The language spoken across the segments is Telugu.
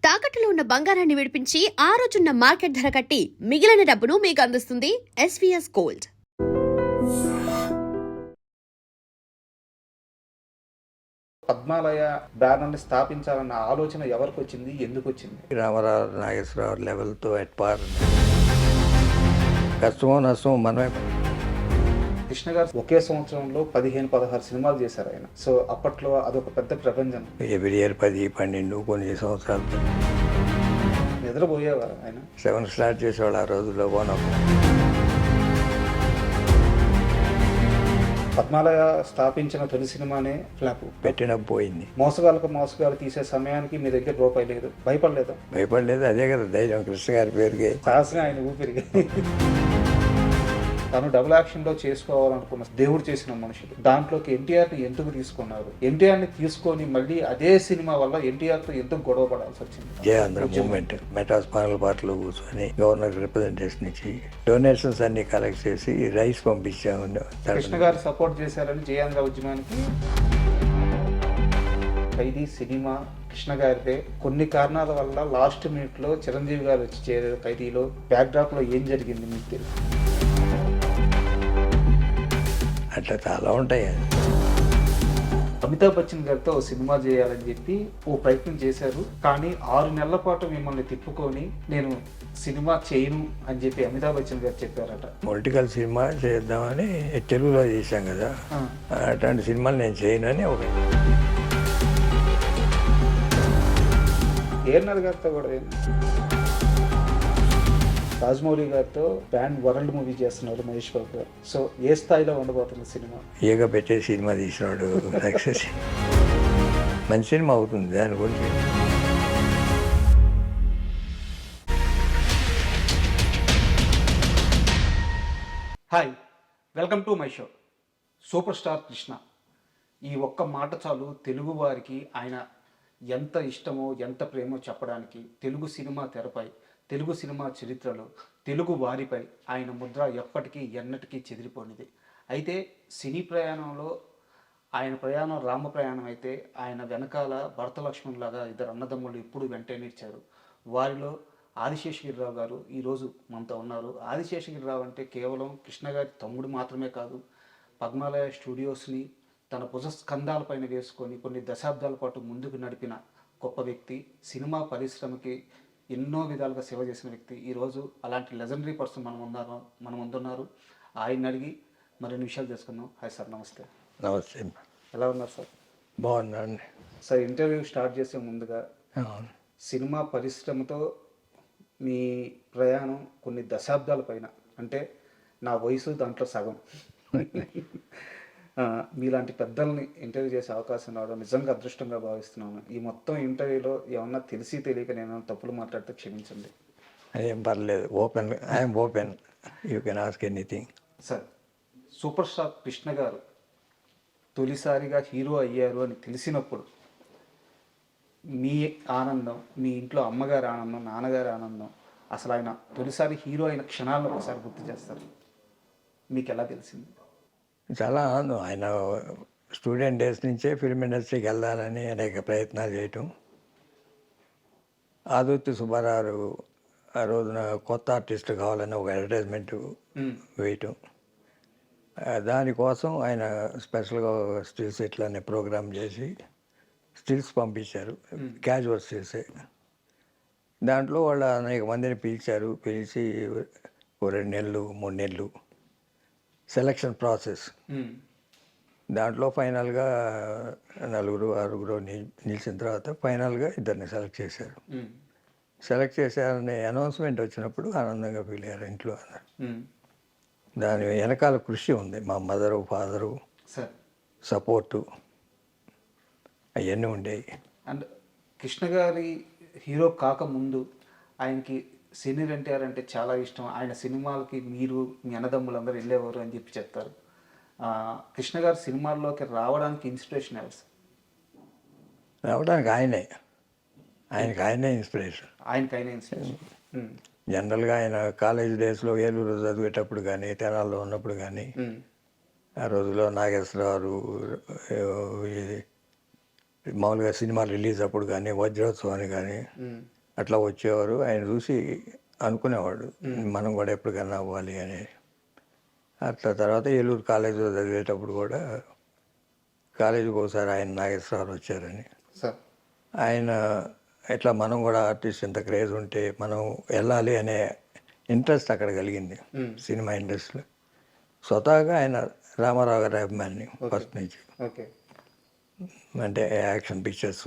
తాకట్టులో ఉన్న బంగారాన్ని విడిపించి ఆ రోజున్న మార్కెట్ ధర కట్టి మిగిలిన డబ్బును మీకు అందిస్తుంది ఎస్వీఎస్ గోల్డ్. పద్మాలయ బ్యానర్ని స్థాపించాలన్న ఆలోచన ఎవరికి వచ్చింది, ఎందుకు వచ్చింది? రామారావు నాగేశ్వరరావు లెవెల్తో ఎట్ పార్. కష్టమో నష్టమో మనమే. కృష్ణ గారు ఒకే సంవత్సరంలో 15-16 సినిమాలు చేశారు ఆయన. సో అప్పట్లో అదొక పెద్ద ప్రపంచం. ఎవ్రీ ఇయర్ 10, 12 కొన్ని సంవత్సరాలు నిద్రపోయేవారు ఆయన. 7 స్టార్ట్ చేసేవాళ్ళు ఆ రోజుల్లో. పద్మాలయ స్థాపించిన తొలి సినిమానే ఫ్లాప్. పెట్టిన పోయింది. మోసగాళ్ళు తీసే సమయానికి మీ దగ్గర రూపాయి లేదు. భయపడలేదు. అదే కదా ధైర్యం కృష్ణ గారి పేరుకి. సాహసం ఆయన ఊపిరిగా. తను డబుల్ యాక్షన్లో చేసుకోవాలనుకున్న దేవుడు చేసిన మనుషులు. దాంట్లోకి ఎన్టీఆర్ని ఎందుకు తీసుకున్నారు? ఎన్టీఆర్ని తీసుకొని మళ్ళీ అదే సినిమా వల్ల ఎన్టీఆర్తో ఎందుకు గొడవ పడాల్సి వచ్చింది? జయాంధ్ర మూవ్మెంట్ మెటాస్ పానల్ పాటలు కూర్చొని గవర్నర్ రిప్రజెంటేషన్ ఇచ్చి డొనేషన్స్ అన్ని కలెక్ట్ చేసి రైస్ పంపించాము. కృష్ణ గారు సపోర్ట్ చేశారని జయాంధ్ర ఉద్యమానికి. ఖైదీ సినిమా కృష్ణ గారిదే. కొన్ని కారణాల వల్ల లాస్ట్ మినిట్ లో చిరంజీవి గారు వచ్చి చేరారు ఖైదీలో. బ్యాక్ డ్రాప్ లో ఏం జరిగింది మీకు తెలుసు? అట్లా చాలా ఉంటాయి. అమితాబ్ బచ్చన్ గారితో ఓ సినిమా చేయాలని చెప్పి ఓ ప్రయత్నం చేశారు. కానీ 6 నెలల పాటు మిమ్మల్ని తిప్పుకొని నేను సినిమా చేయను అని చెప్పి అమితాబ్ బచ్చన్ గారు చెప్పారట. పొలిటికల్ సినిమా చేద్దామని తెలుగులో చేశాం కదా, అట్లాంటి సినిమాలు నేను చేయను అని ఒక. ఏర్నర్ గారితో కూడా రాజమౌళి గారితో బ్యాండ్ వరల్డ్ మూవీ చేస్తున్నారు మహేష్ బాబు గారు. సో ఏ స్థాయిలో ఉండబోతుంది సినిమా? ఏగా పెట్టే సినిమా తీసినాడు సక్సెస్. మంచి సినిమా అవుతుంది దాని గురించి. Hi, welcome to my show. Super star Krishna. ఈ ఒక్క మాట చాలు తెలుగు వారికి ఆయన ఎంత ఇష్టమో ఎంత ప్రేమో చెప్పడానికి. తెలుగు సినిమా తెరపై, తెలుగు సినిమా చరిత్రలో, తెలుగు వారిపై ఆయన ముద్ర ఎప్పటికీ ఎన్నటికీ చెదిరిపోనిది. అయితే సినీ ప్రయాణంలో ఆయన ప్రయాణం రామ ప్రయాణం అయితే, ఆయన వెనకాల భరత లక్ష్మణులాగా 2 అన్నదమ్ముళ్ళు ఇప్పుడు వెంటనిచ్చారు. వారిలో ఆదిశేషగిరిరావు గారు ఈరోజు మనతో ఉన్నారు. ఆదిశేషగిరిరావు అంటే కేవలం కృష్ణ గారి తమ్ముడు మాత్రమే కాదు, పద్మాలయ స్టూడియోస్ని తన భుజస్కంధాలపైన వేసుకొని కొన్ని దశాబ్దాల పాటు ముందుకు నడిపిన గొప్ప వ్యక్తి. సినిమా పరిశ్రమకి ఎన్నో విధాలుగా సేవ చేసిన వ్యక్తి. ఈరోజు అలాంటి లెజెండరీ పర్సన్ మన ముందున్నారు. ఆయన అడిగి మరిన్ని విషయాలు తెలుసుకుందాం. హాయ్ సార్, నమస్తే. నమస్తే. ఎలా ఉన్నారు సార్? బాగున్నాను సార్. ఇంటర్వ్యూ స్టార్ట్ చేసే ముందుగా సినిమా పరిశ్రమతో మీ ప్రయాణం కొన్ని దశాబ్దాల పైన, అంటే నా వయసు దాంట్లో సగం. మీలాంటి పెద్దల్ని ఇంటర్వ్యూ చేసే అవకాశం రావడం నిజంగా అదృష్టంగా భావిస్తున్నాను. ఈ మొత్తం ఇంటర్వ్యూలో ఏమన్నా తెలిసి తెలియక నేను తప్పులు మాట్లాడితే క్షమించండి. అదేం పర్లేదు. I'm open, you can ask anything. Sir, super star Krishna గారు తొలిసారిగా హీరో అయ్యారు అని తెలిసినప్పుడు మీ ఆనందం, మీ ఇంట్లో అమ్మగారి ఆనందం, నాన్నగారి ఆనందం, అసలు ఆయన తొలిసారి హీరో అయిన క్షణాలను ఒకసారి గుర్తు చేస్తారు. మీకు ఎలా తెలిసింది? చాలా ఆనందం. ఆయన స్టూడెంట్ డేస్ నుంచే ఫిల్మ్ ఇండస్ట్రీకి వెళ్ళాలని అనేక ప్రయత్నాలు చేయటం. ఆదుర్తి సుబ్బారావు ఆ రోజున కొత్త ఆర్టిస్ట్ కావాలని ఒక అడ్వర్టైజ్మెంట్ వేయటం. దానికోసం ఆయన స్పెషల్గా స్టిల్స్ ఇట్లానే ప్రోగ్రామ్ చేసి స్టిల్స్ పంపించారు, క్యాజువల్ స్టిల్సే. దాంట్లో వాళ్ళు అనేక మందిని పిలిచి 2 నెలలు 3 నెలలు సెలక్షన్ ప్రాసెస్. దాంట్లో ఫైనల్గా 4-6 నిలిచిన తర్వాత ఫైనల్గా 2 సెలెక్ట్ చేశారు. సెలెక్ట్ చేశారనే అనౌన్స్మెంట్ వచ్చినప్పుడు ఆనందంగా ఫీల్ అయ్యారు ఇంట్లో అందరు. దాని వెనకాల కృషి ఉంది. మా మదరు, ఫాదరు సపోర్టు అవన్నీ ఉండేవి. అండ్ కృష్ణ గారి హీరో కాకముందు ఆయనకి సీనియర్ ఎన్టీఆర్ అంటే చాలా ఇష్టం. ఆయన సినిమాలకి మీరు, మీ అన్నదమ్ములందరూ వెళ్ళేవారు అని చెప్పి చెప్తారు. కృష్ణ గారు సినిమాల్లోకి రావడానికి ఇన్స్పిరేషన్ ఎవరు? రావడానికి ఆయనే ఇన్స్పిరేషన్. ఆయనకైనా ఇన్స్పిరేషన్. జనరల్గా ఆయన కాలేజ్ డేస్లో ఏలూరు చదివేటప్పుడు కానీ, తెనాల్లో ఉన్నప్పుడు కానీ, ఆ రోజుల్లో నాగేశ్వరరావు మామూలుగా సినిమా రిలీజ్ అప్పుడు కానీ, వజ్రోత్సవాన్ని కానీ అట్లా వచ్చేవారు. ఆయన చూసి అనుకునేవాడు మనం కూడా ఎప్పటికన్నా అవ్వాలి అని. అట్లా తర్వాత ఏలూరు కాలేజీలో చదివేటప్పుడు కూడా కాలేజీకి ఒకసారి ఆయన నాగేశ్వరరావు వచ్చారని. సార్ ఆయన ఇట్లా మనం కూడా ఆర్టిస్ట్ ఇంత క్రేజ్ ఉంటే మనం వెళ్ళాలి అనే ఇంట్రెస్ట్ అక్కడ కలిగింది సినిమా ఇండస్ట్రీలో. స్వతహాగా ఆయన రామారావు గారి అభిమాని ఫస్ట్ నుంచి. ఓకే. అంటే యాక్షన్ పిక్చర్స్,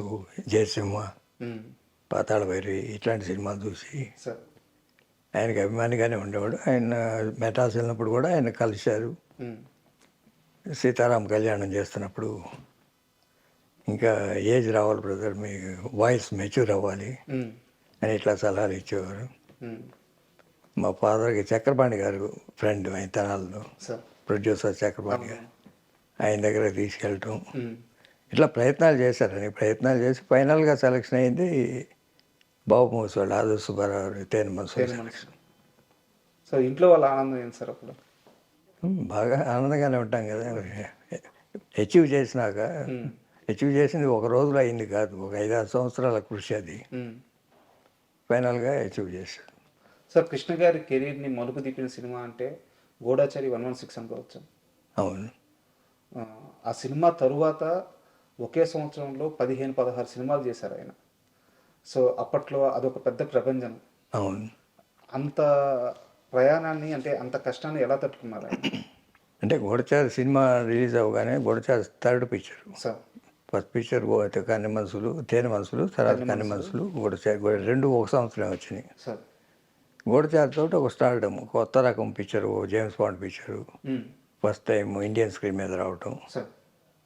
జయసింహ, పాతాళ భైరవి ఇట్లాంటి సినిమాలు చూసి సార్ ఆయనకి అభిమానిగానే ఉండేవాడు. ఆయన మెటాస్ వెళ్ళినప్పుడు కూడా ఆయన కలిశారు. సీతారాం కళ్యాణం చేస్తున్నప్పుడు ఇంకా ఏజ్ రావాలి బ్రదర్, మీ వాయిస్ మెచ్యూర్ అవ్వాలి అని ఇట్లా సలహాలు ఇచ్చేవారు. మా ఫాదర్కి చక్రపాణి గారు ఫ్రెండ్, ఆయన తెనాల్లో సార్ ప్రొడ్యూసర్ చక్రపాణి గారు, ఆయన దగ్గర తీసుకెళ్ళటం ఇట్లా ప్రయత్నాలు చేశారని. ప్రయత్నాలు చేసి ఫైనల్గా సెలక్షన్ అయింది బాబు మూసేవాళ్ళు, ఆదర్శ సుబ్బారావు, తేనె మనసు సెలక్షన్. సో ఇంట్లో వాళ్ళ ఆనందం ఏంటి సార్ అప్పుడు? బాగా ఆనందంగానే ఉంటాం కదా. అచీవ్ చేసినాక, అచీవ్ చేసింది ఒక రోజులో అయింది కాదు, ఒక 5-6 సంవత్సరాల కృషి అది. ఫైనల్గా అచీవ్ చేశాడు. సార్ కృష్ణ గారి కెరీర్ని మలుపు తిప్పిన సినిమా అంటే గూఢాచారి 116 అనుకోవచ్చు. అవును. ఆ సినిమా తరువాత ఒకే సంవత్సరంలో 15-16 సినిమాలు చేశారు ఆయన. సో అప్పట్లో అదొక పెద్ద ప్రపంచం. అవును. అంత ప్రయాణాన్ని, అంటే అంత కష్టాన్ని ఎలా తట్టుకున్నారు ఆయన? అంటే గూఢచారి సినిమా రిలీజ్ అవ్వగానే, గూఢచారి థర్డ్ పిక్చర్, ఫస్ట్ పిక్చర్ కన్ని మనసులు, తేనె మనసులు, తర్వాత కన్ని మనసులు, గూఢచారి రెండు ఒక సంవత్సరం వచ్చినాయి. సార్ గూఢచారితో ఒక స్టార్డమ్, కొత్త రకం picture, James bond picture, first time Indian screen మీద రావటం, సార్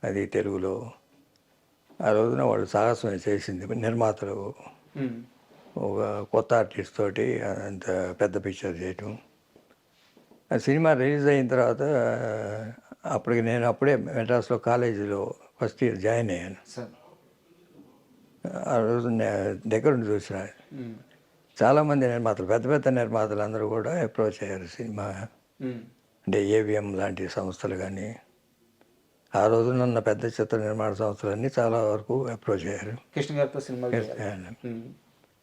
అది తెలుగులో. ఆ రోజున వాళ్ళు సాహసం చేసింది నిర్మాతలు, ఒక కొత్త ఆర్టిస్ట్ తోటి అంత పెద్ద పిక్చర్ చేయటం. ఆ సినిమా రిలీజ్ అయిన తర్వాత అప్పటికి నేను అప్పుడే మెడ్రాస్లో కాలేజీలో ఫస్ట్ ఇయర్ జాయిన్ అయ్యాను. సార్ ఆ రోజు దగ్గర నుండి చూసిన చాలామంది నిర్మాతలు, పెద్ద పెద్ద నిర్మాతలు అందరూ కూడా అప్రోచ్ అయ్యారు సినిమా. అంటే ఏవిఎం లాంటి సంస్థలు కానీ, ఆ రోజున ఉన్న పెద్ద చిత్ర నిర్మాణ సంస్థలన్నీ చాలా వరకు అప్రోచ్ అయ్యారు. కృష్ణ గారితో సినిమా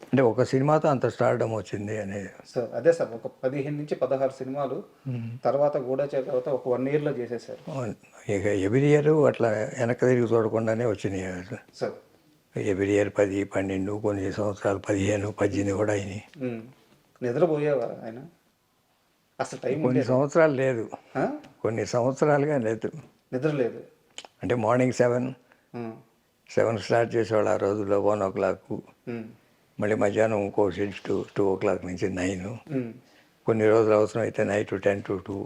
అంటే ఒక సినిమాతో అంత స్టార్డమ్ వచ్చింది అనేది. సార్ అదే సార్, ఒక 15-16 సినిమాలు తర్వాత గూఢచారి తర్వాత ఒక 1 yearలో చేసేసారు. ఇక ఎవ్రీ ఇయర్ అట్లా వెనక్కి తిరిగి చూడకుండానే వచ్చినాయి సార్. ఎవ్రీ ఇయర్ 10, 12, కొన్ని సంవత్సరాలు 15, 18 కూడా అయినాయి. నిద్రపోయేవా ఆయన? అసలు టైం కొన్ని సంవత్సరాలు లేదు, కొన్ని సంవత్సరాలుగా లేదు, నిద్ర లేదు. అంటే మార్నింగ్ 7 స్టార్ట్ చేసేవాళ్ళు ఆ రోజుల్లో, 1 o'clock. మళ్ళీ మధ్యాహ్నం ఇంకో షిఫ్ట్ 2 o'clock నుంచి 9. కొన్ని రోజులు అవసరం అయితే నైట్ 10 to 2.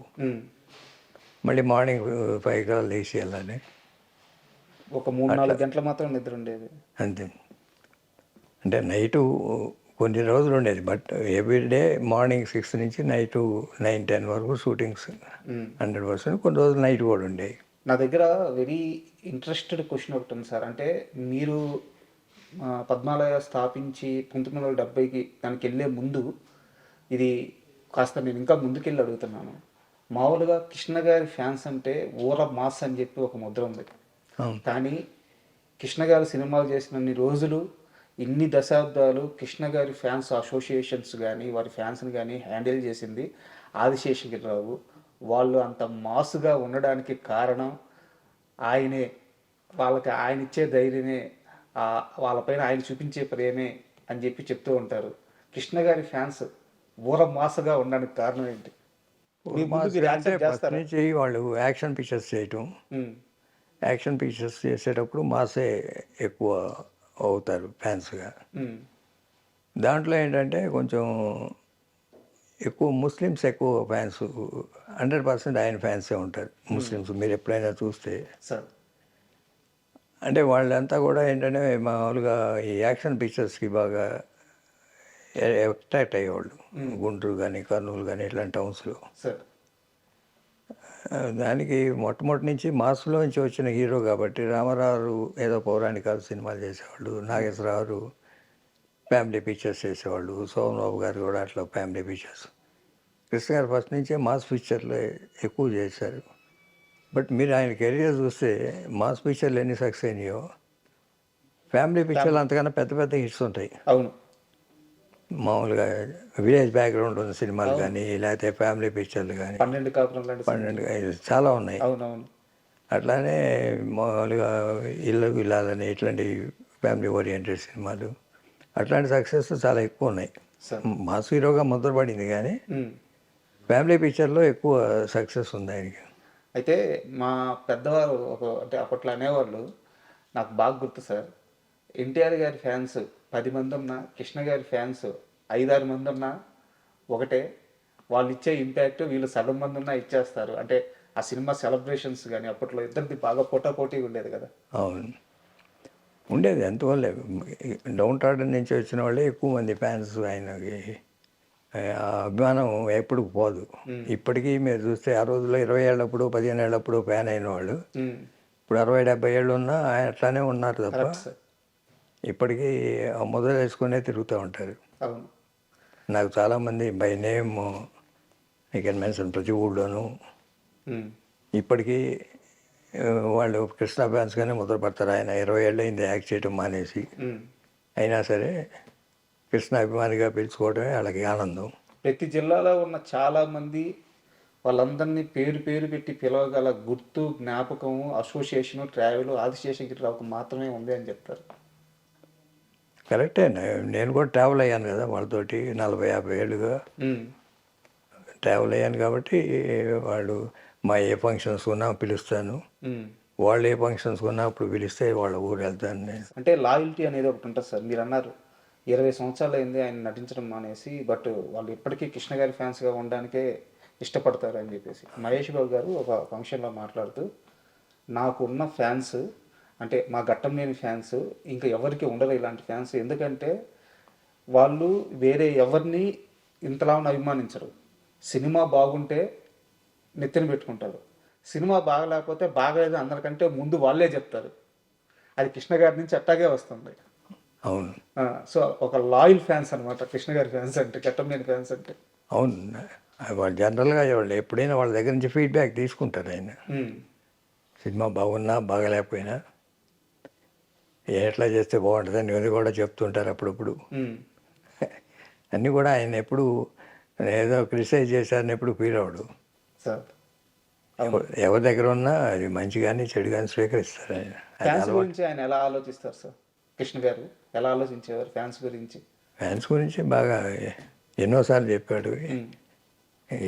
మళ్ళీ మార్నింగ్ 5 కల్లా లేచి వెళ్ళాలి. ఒక 3-4 గంటలు మాత్రం నిద్ర ఉండేది అంతే. అంటే నైటు కొన్ని రోజులు ఉండేది, బట్ ఎవ్రీడే మార్నింగ్ 6 నుంచి నైట్ 9-10 వరకు షూటింగ్స్ 100%. కొన్ని రోజులు నైట్ కూడా ఉండేవి. నా దగ్గర వెరీ ఇంట్రెస్టెడ్ క్వశ్చన్ ఒకటి ఉంది సార్. అంటే మీరు పద్మాలయ స్థాపించి 1970కి దానికి వెళ్ళే ముందు, ఇది కాస్త నేను ఇంకా ముందుకెళ్ళి అడుగుతున్నాను. మామూలుగా కృష్ణ గారి ఫ్యాన్స్ అంటే ఊర మాస్ అని చెప్పి ఒక ముద్ర ఉంది. కానీ కృష్ణ గారు సినిమాలు చేసినన్ని రోజులు, ఇన్ని దశాబ్దాలు కృష్ణ గారి ఫ్యాన్స్ అసోసియేషన్స్ కానీ వారి ఫ్యాన్స్ని కానీ హ్యాండిల్ చేసింది ఆదిశేషగిరిరావు. వాళ్ళు అంత మాసుగా ఉండడానికి కారణం ఆయనే. వాళ్ళకి ఆయన ఇచ్చే ధైర్యమే, వాళ్ళపైన ఆయన చూపించే ప్రేమే అని చెప్పి చెప్తూ ఉంటారు. కృష్ణ గారి ఫ్యాన్స్ ఊర మాసగా ఉండడానికి కారణం ఏంటి? వాళ్ళు యాక్షన్ పిక్చర్స్ చేయటం, యాక్షన్ పిక్చర్స్ చేసేటప్పుడు మాసే ఎక్కువ అవుతారు ఫ్యాన్స్గా. దాంట్లో ఏంటంటే కొంచెం ఎక్కువ ముస్లిమ్స్ ఎక్కువ ఫ్యాన్స్, 100% ఆయన ఫ్యాన్సే ఉంటారు ముస్లిమ్స్. మీరు ఎప్పుడైనా చూస్తే సార్, అంటే వాళ్ళంతా కూడా ఏంటంటే మామూలుగా ఈ యాక్షన్ పిక్చర్స్కి బాగా అట్రాక్ట్ అయ్యేవాళ్ళు. గుంటూరు కానీ, కర్నూలు కానీ ఇట్లాంటి టౌన్స్లో. సార్ దానికి మొట్టమొదటి నుంచి మాస్లో నుంచి వచ్చిన హీరో కాబట్టి రామారావు ఏదో పౌరాణికాలు సినిమాలు చేసేవాళ్ళు, నాగేశ్వరరావు ఫ్యామిలీ పిక్చర్స్ చేసేవాళ్ళు, సోమబాబు గారు కూడా అట్లా ఫ్యామిలీ పిక్చర్స్. కృష్ణ గారు ఫస్ట్ నుంచే మాస్ పిక్చర్లు ఎక్కువ చేశారు. బట్ మీరు ఆయన కెరీర్ చూస్తే మాస్ పిక్చర్లు ఎన్ని సక్సెస్ అయినాయో, ఫ్యామిలీ పిక్చర్లు అంతకన్నా పెద్ద పెద్ద హిట్స్ ఉంటాయి. అవును. మామూలుగా విలేజ్ బ్యాక్గ్రౌండ్ ఉన్న సినిమాలు కానీ లేకపోతే ఫ్యామిలీ పిక్చర్లు కానీ 12 కాపురం లాంటి సినిమా. 12 చాలా ఉన్నాయి. అవునవును. అట్లానే మామూలుగా ఇల్లు ఇల్లాలని ఇట్లాంటి ఫ్యామిలీ ఓరియంటెడ్ సినిమాలు అట్లాంటి సక్సెస్ చాలా ఎక్కువ ఉన్నాయి. సార్. మాస్ హీరోగా ముద్రపడింది కానీ ఉమ్. ఫ్యామిలీ పిక్చర్లో ఎక్కువ సక్సెస్ ఉంది ఆయనకి. అయితే మా పెద్దవారు అంటే అప్పట్లో అనేవాళ్ళు, నాకు బాగా గుర్తు సార్, ఎన్టీఆర్ గారి ఫ్యాన్స్ 10 మంది ఉన్నా, కృష్ణ గారి ఫ్యాన్స్ 5-6 మంది ఉన్నా ఒకటే, వాళ్ళు ఇచ్చే ఇంపాక్ట్ వీళ్ళు సగం మంది ఉన్నా ఇచ్చేస్తారు. అంటే ఆ సినిమా సెలబ్రేషన్స్ కానీ అప్పట్లో ఇద్దరిది బాగా పోటాపోటీ ఉండేది కదా. అవును, ఉండేది. ఎంతవల్లే డౌన్ టార్డన్ నుంచి వచ్చిన వాళ్ళే ఎక్కువ మంది ఫ్యాన్స్ ఆయనకి. ఆ అభిమానం ఎప్పుడు పోదు. ఇప్పటికీ మీరు చూస్తే ఆ రోజుల్లో 20 ఏళ్ళప్పుడు 15 ఏళ్ళప్పుడు ఫ్యాన్ అయిన వాళ్ళు ఉమ్. ఇప్పుడు 60-70 ఏళ్ళు ఉన్నా ఆయన అట్లానే ఉన్నారు తప్ప కరెక్ట్ సార్. ఇప్పటికీ మొదలు వేసుకునే తిరుగుతూ ఉంటారు. అవును. నాకు చాలామంది by name I can mention ప్రతి ఊళ్ళోనూ ఉమ్. ఇప్పటికీ వాళ్ళు కృష్ణ ఫ్యాన్స్గానే మొదలుపడతారు. ఆయన 20 ఏళ్ళు అయింది యాక్ట్ చేయడం మానేసి. ఉమ్. అయినా సరే కృష్ణ అభిమానిగా పిలుచుకోవడమే వాళ్ళకి ఆనందం. ప్రతి జిల్లాలో ఉన్న చాలా మంది వాళ్ళందరినీ పేరు పేరు పెట్టి పిలవగల గుర్తు, జ్ఞాపకము, అసోసియేషను, ట్రావెల్ ఆదిశేషగిరిరావుకు మాత్రమే ఉంది అని చెప్తారు. కరెక్టే. నేను కూడా ట్రావెల్ అయ్యాను కదా వాళ్ళతోటి 40-50 ఏళ్ళుగా ఉమ్. ట్రావెల్ అయ్యాను కాబట్టి వాళ్ళు మా ఏ ఫంక్షన్స్ ఉన్నా పిలుస్తాను. ఉమ్. వాళ్ళు ఏ ఫంక్షన్స్ ఉన్నా అప్పుడు పిలిస్తే వాళ్ళ ఊరు వెళ్తాను నేను. అంటే లాయల్టీ అనేది ఒకటి ఉంటుంది సార్. మీరు అన్నారు 20 సంవత్సరాలు అయింది ఆయన నటించడం మానేసి, బట్ వాళ్ళు ఇప్పటికీ కృష్ణ గారి ఫ్యాన్స్గా ఉండడానికే ఇష్టపడతారు అని చెప్పేసి మహేష్ బాబు గారు ఒక ఫంక్షన్లో మాట్లాడుతూ, నాకు ఉన్న ఫ్యాన్స్ అంటే మా ఘట్టంనేని ఫ్యాన్స్ ఇంకా ఎవరికి ఉండరు ఇలాంటి ఫ్యాన్స్. ఎందుకంటే వాళ్ళు వేరే ఎవరిని ఇంతలా అభిమానించరు. సినిమా బాగుంటే నెత్తిన పెట్టుకుంటారు, సినిమా బాగలేకపోతే బాగలేదు అందరికంటే ముందు వాళ్ళే చెప్తారు. అది కృష్ణ గారి నుంచి అట్టాగే వస్తుంది. అవును. సో ఒక లాయల్ ఫ్యాన్స్ అనమాట కృష్ణ గారి ఫ్యాన్స్ అంటే, ఘట్టంనేని ఫ్యాన్స్ అంటే. అవును, వాళ్ళు జనరల్గా వాళ్ళు ఎప్పుడైనా వాళ్ళ దగ్గర నుంచి ఫీడ్బ్యాక్ తీసుకుంటారు. ఆయన సినిమా బాగున్నా బాగలేకపోయినా ఎట్లా చేస్తే బాగుంటుందని అది కూడా చెప్తుంటారు అప్పుడప్పుడు. అన్నీ కూడా ఆయన ఎప్పుడు ఏదో క్రిటిసైజ్ చేశారని ఎప్పుడు ఫీల్ అవ్వడు. సార్, ఎవరి దగ్గర ఉన్నా అది మంచి కానీ చెడు కానీ స్వీకరిస్తారు ఆయన. ఫ్యాన్స్ గురించి ఆయన ఎలా ఆలోచిస్తారు సార్? కృష్ణ గారు ఎలా ఆలోచించేవారు ఫ్యాన్స్ గురించి? ఫ్యాన్స్ గురించి బాగా ఎన్నోసార్లు చెప్పాడు,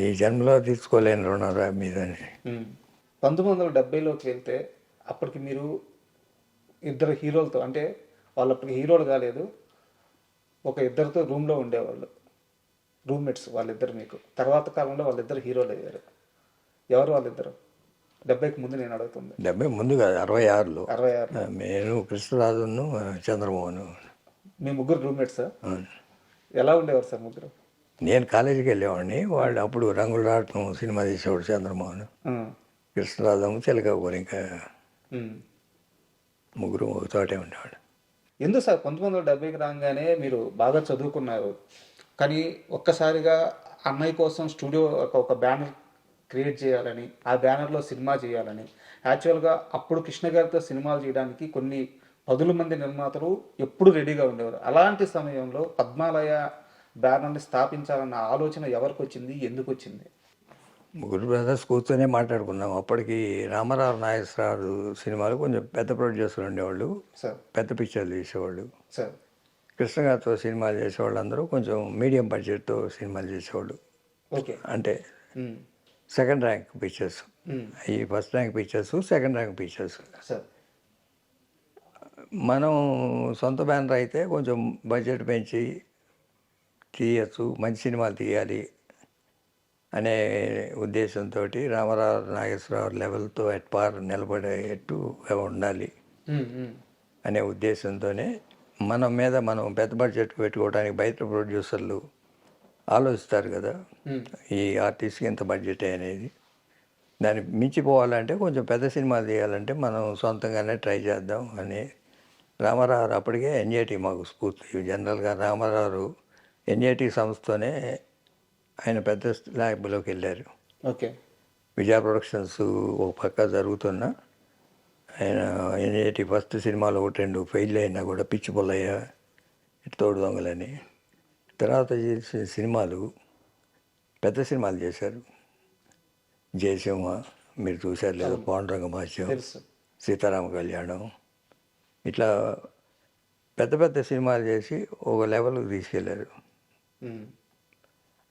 ఈ జన్మలో తీసుకోలేని రుణం రా మీదని. 1970లోకి వెళ్తే అప్పటికి మీరు ఇద్దరు హీరోలతో, అంటే వాళ్ళు అప్పటికి హీరోలు కాలేదు, ఒక ఇద్దరితో రూమ్లో ఉండేవాళ్ళు, రూమ్మేట్స్ వాళ్ళిద్దరు. మీకు తర్వాత కాలంలో వాళ్ళిద్దరు హీరోలు అయ్యారు. ఎవరు వాళ్ళిద్దరు? 70కి ముందు నేను అడుగుతుంది. 70 ముందు కాదు, 66లో. 66. నేను కృష్ణరాజును చంద్రమోహన్. మీ ముగ్గురు రూమ్మేట్సా? ఎలా ఉండేవారు సార్ ముగ్గురు? నేను కాలేజీకి వెళ్ళేవాడిని, వాళ్ళు అప్పుడు రంగుల రాట్నం సినిమా తీసేవాడు చంద్రమోహన్, కృష్ణరాజం చిలకూరు, ఇంకా ముగ్గురు ఒక చోటే ఉండేవాడు. ఎందుకు సార్ 1970కి రాగానే మీరు బాగా చదువుకున్నారు, కానీ ఒక్కసారిగా అన్నయ్య కోసం స్టూడియో ఒక బ్యానర్ క్రియేట్ చేయాలని, ఆ బ్యానర్లో సినిమా చేయాలని, యాక్చువల్గా అప్పుడు కృష్ణ గారితో సినిమాలు చేయడానికి కొన్ని 10 మంది నిర్మాతలు ఎప్పుడు రెడీగా ఉండేవారు. అలాంటి సమయంలో పద్మాలయ బ్యానర్ని స్థాపించాలన్న ఆలోచన ఎవరికి వచ్చింది, ఎందుకు వచ్చింది? ముగ్గురు బ్రదర్స్ కూర్చొనే మాట్లాడుకున్నాం. అప్పటికి రామారావు నాగేశ్వరరావు సినిమాలు కొంచెం పెద్ద ప్రొడ్యూసర్లు ఉండేవాళ్ళు, పెద్ద పిక్చర్లు తీసేవాళ్ళు. కృష్ణ గారితో సినిమాలు చేసేవాళ్ళు అందరూ కొంచెం మీడియం బడ్జెట్తో సినిమాలు చేసేవాళ్ళు. ఓకే, అంటే సెకండ్ ర్యాంక్ పిక్చర్స్. ఈ first rank pictures, second rank pictures. మనం సొంత బ్యానర్ అయితే కొంచెం బడ్జెట్ పెంచి తీయచ్చు, మంచి సినిమాలు తీయాలి అనే ఉద్దేశంతో రామారావు నాగేశ్వరరావు లెవెల్తో ఎట్ పార్ నిలబడేట్టు ఉండాలి అనే ఉద్దేశంతోనే మనం మీద మనం పెద్ద బడ్జెట్ పెట్టుకోవడానికి బయట ప్రొడ్యూసర్లు ఆలోచిస్తారు కదా, ఈ ఆర్టిస్ట్కి ఎంత బడ్జెటే అనేది. దాన్ని మించిపోవాలంటే కొంచెం పెద్ద సినిమాలు తీయాలంటే మనం సొంతంగానే ట్రై చేద్దాం అని రామారావు అప్పటికే ఎన్ఏటి మాకు స్ఫూర్తి. జనరల్గా రామారావు ఎన్ఏటి సంస్థతోనే ఆయన పెద్ద ల్యాబ్లోకి వెళ్ళారు. ఓకే, విజయ ప్రొడక్షన్స్ ఒక పక్క జరుగుతున్న ఆయన ఎన్ఏటి ఫస్ట్ సినిమాలు 1-2 ఫెయిల్ అయినా కూడా పిచ్చి పొల్లయ్య, తోడు దొంగలని తర్వాత చేసే సినిమాలు పెద్ద సినిమాలు చేశారు. జయసింహ మీరు చూశారు లేదు, పాండురంగ భాష్యం, తెలుసు. సీతారామ కళ్యాణం, ఇట్లా పెద్ద పెద్ద సినిమాలు చేసి ఒక లెవెల్కి తీసుకెళ్ళారు. ఉమ్.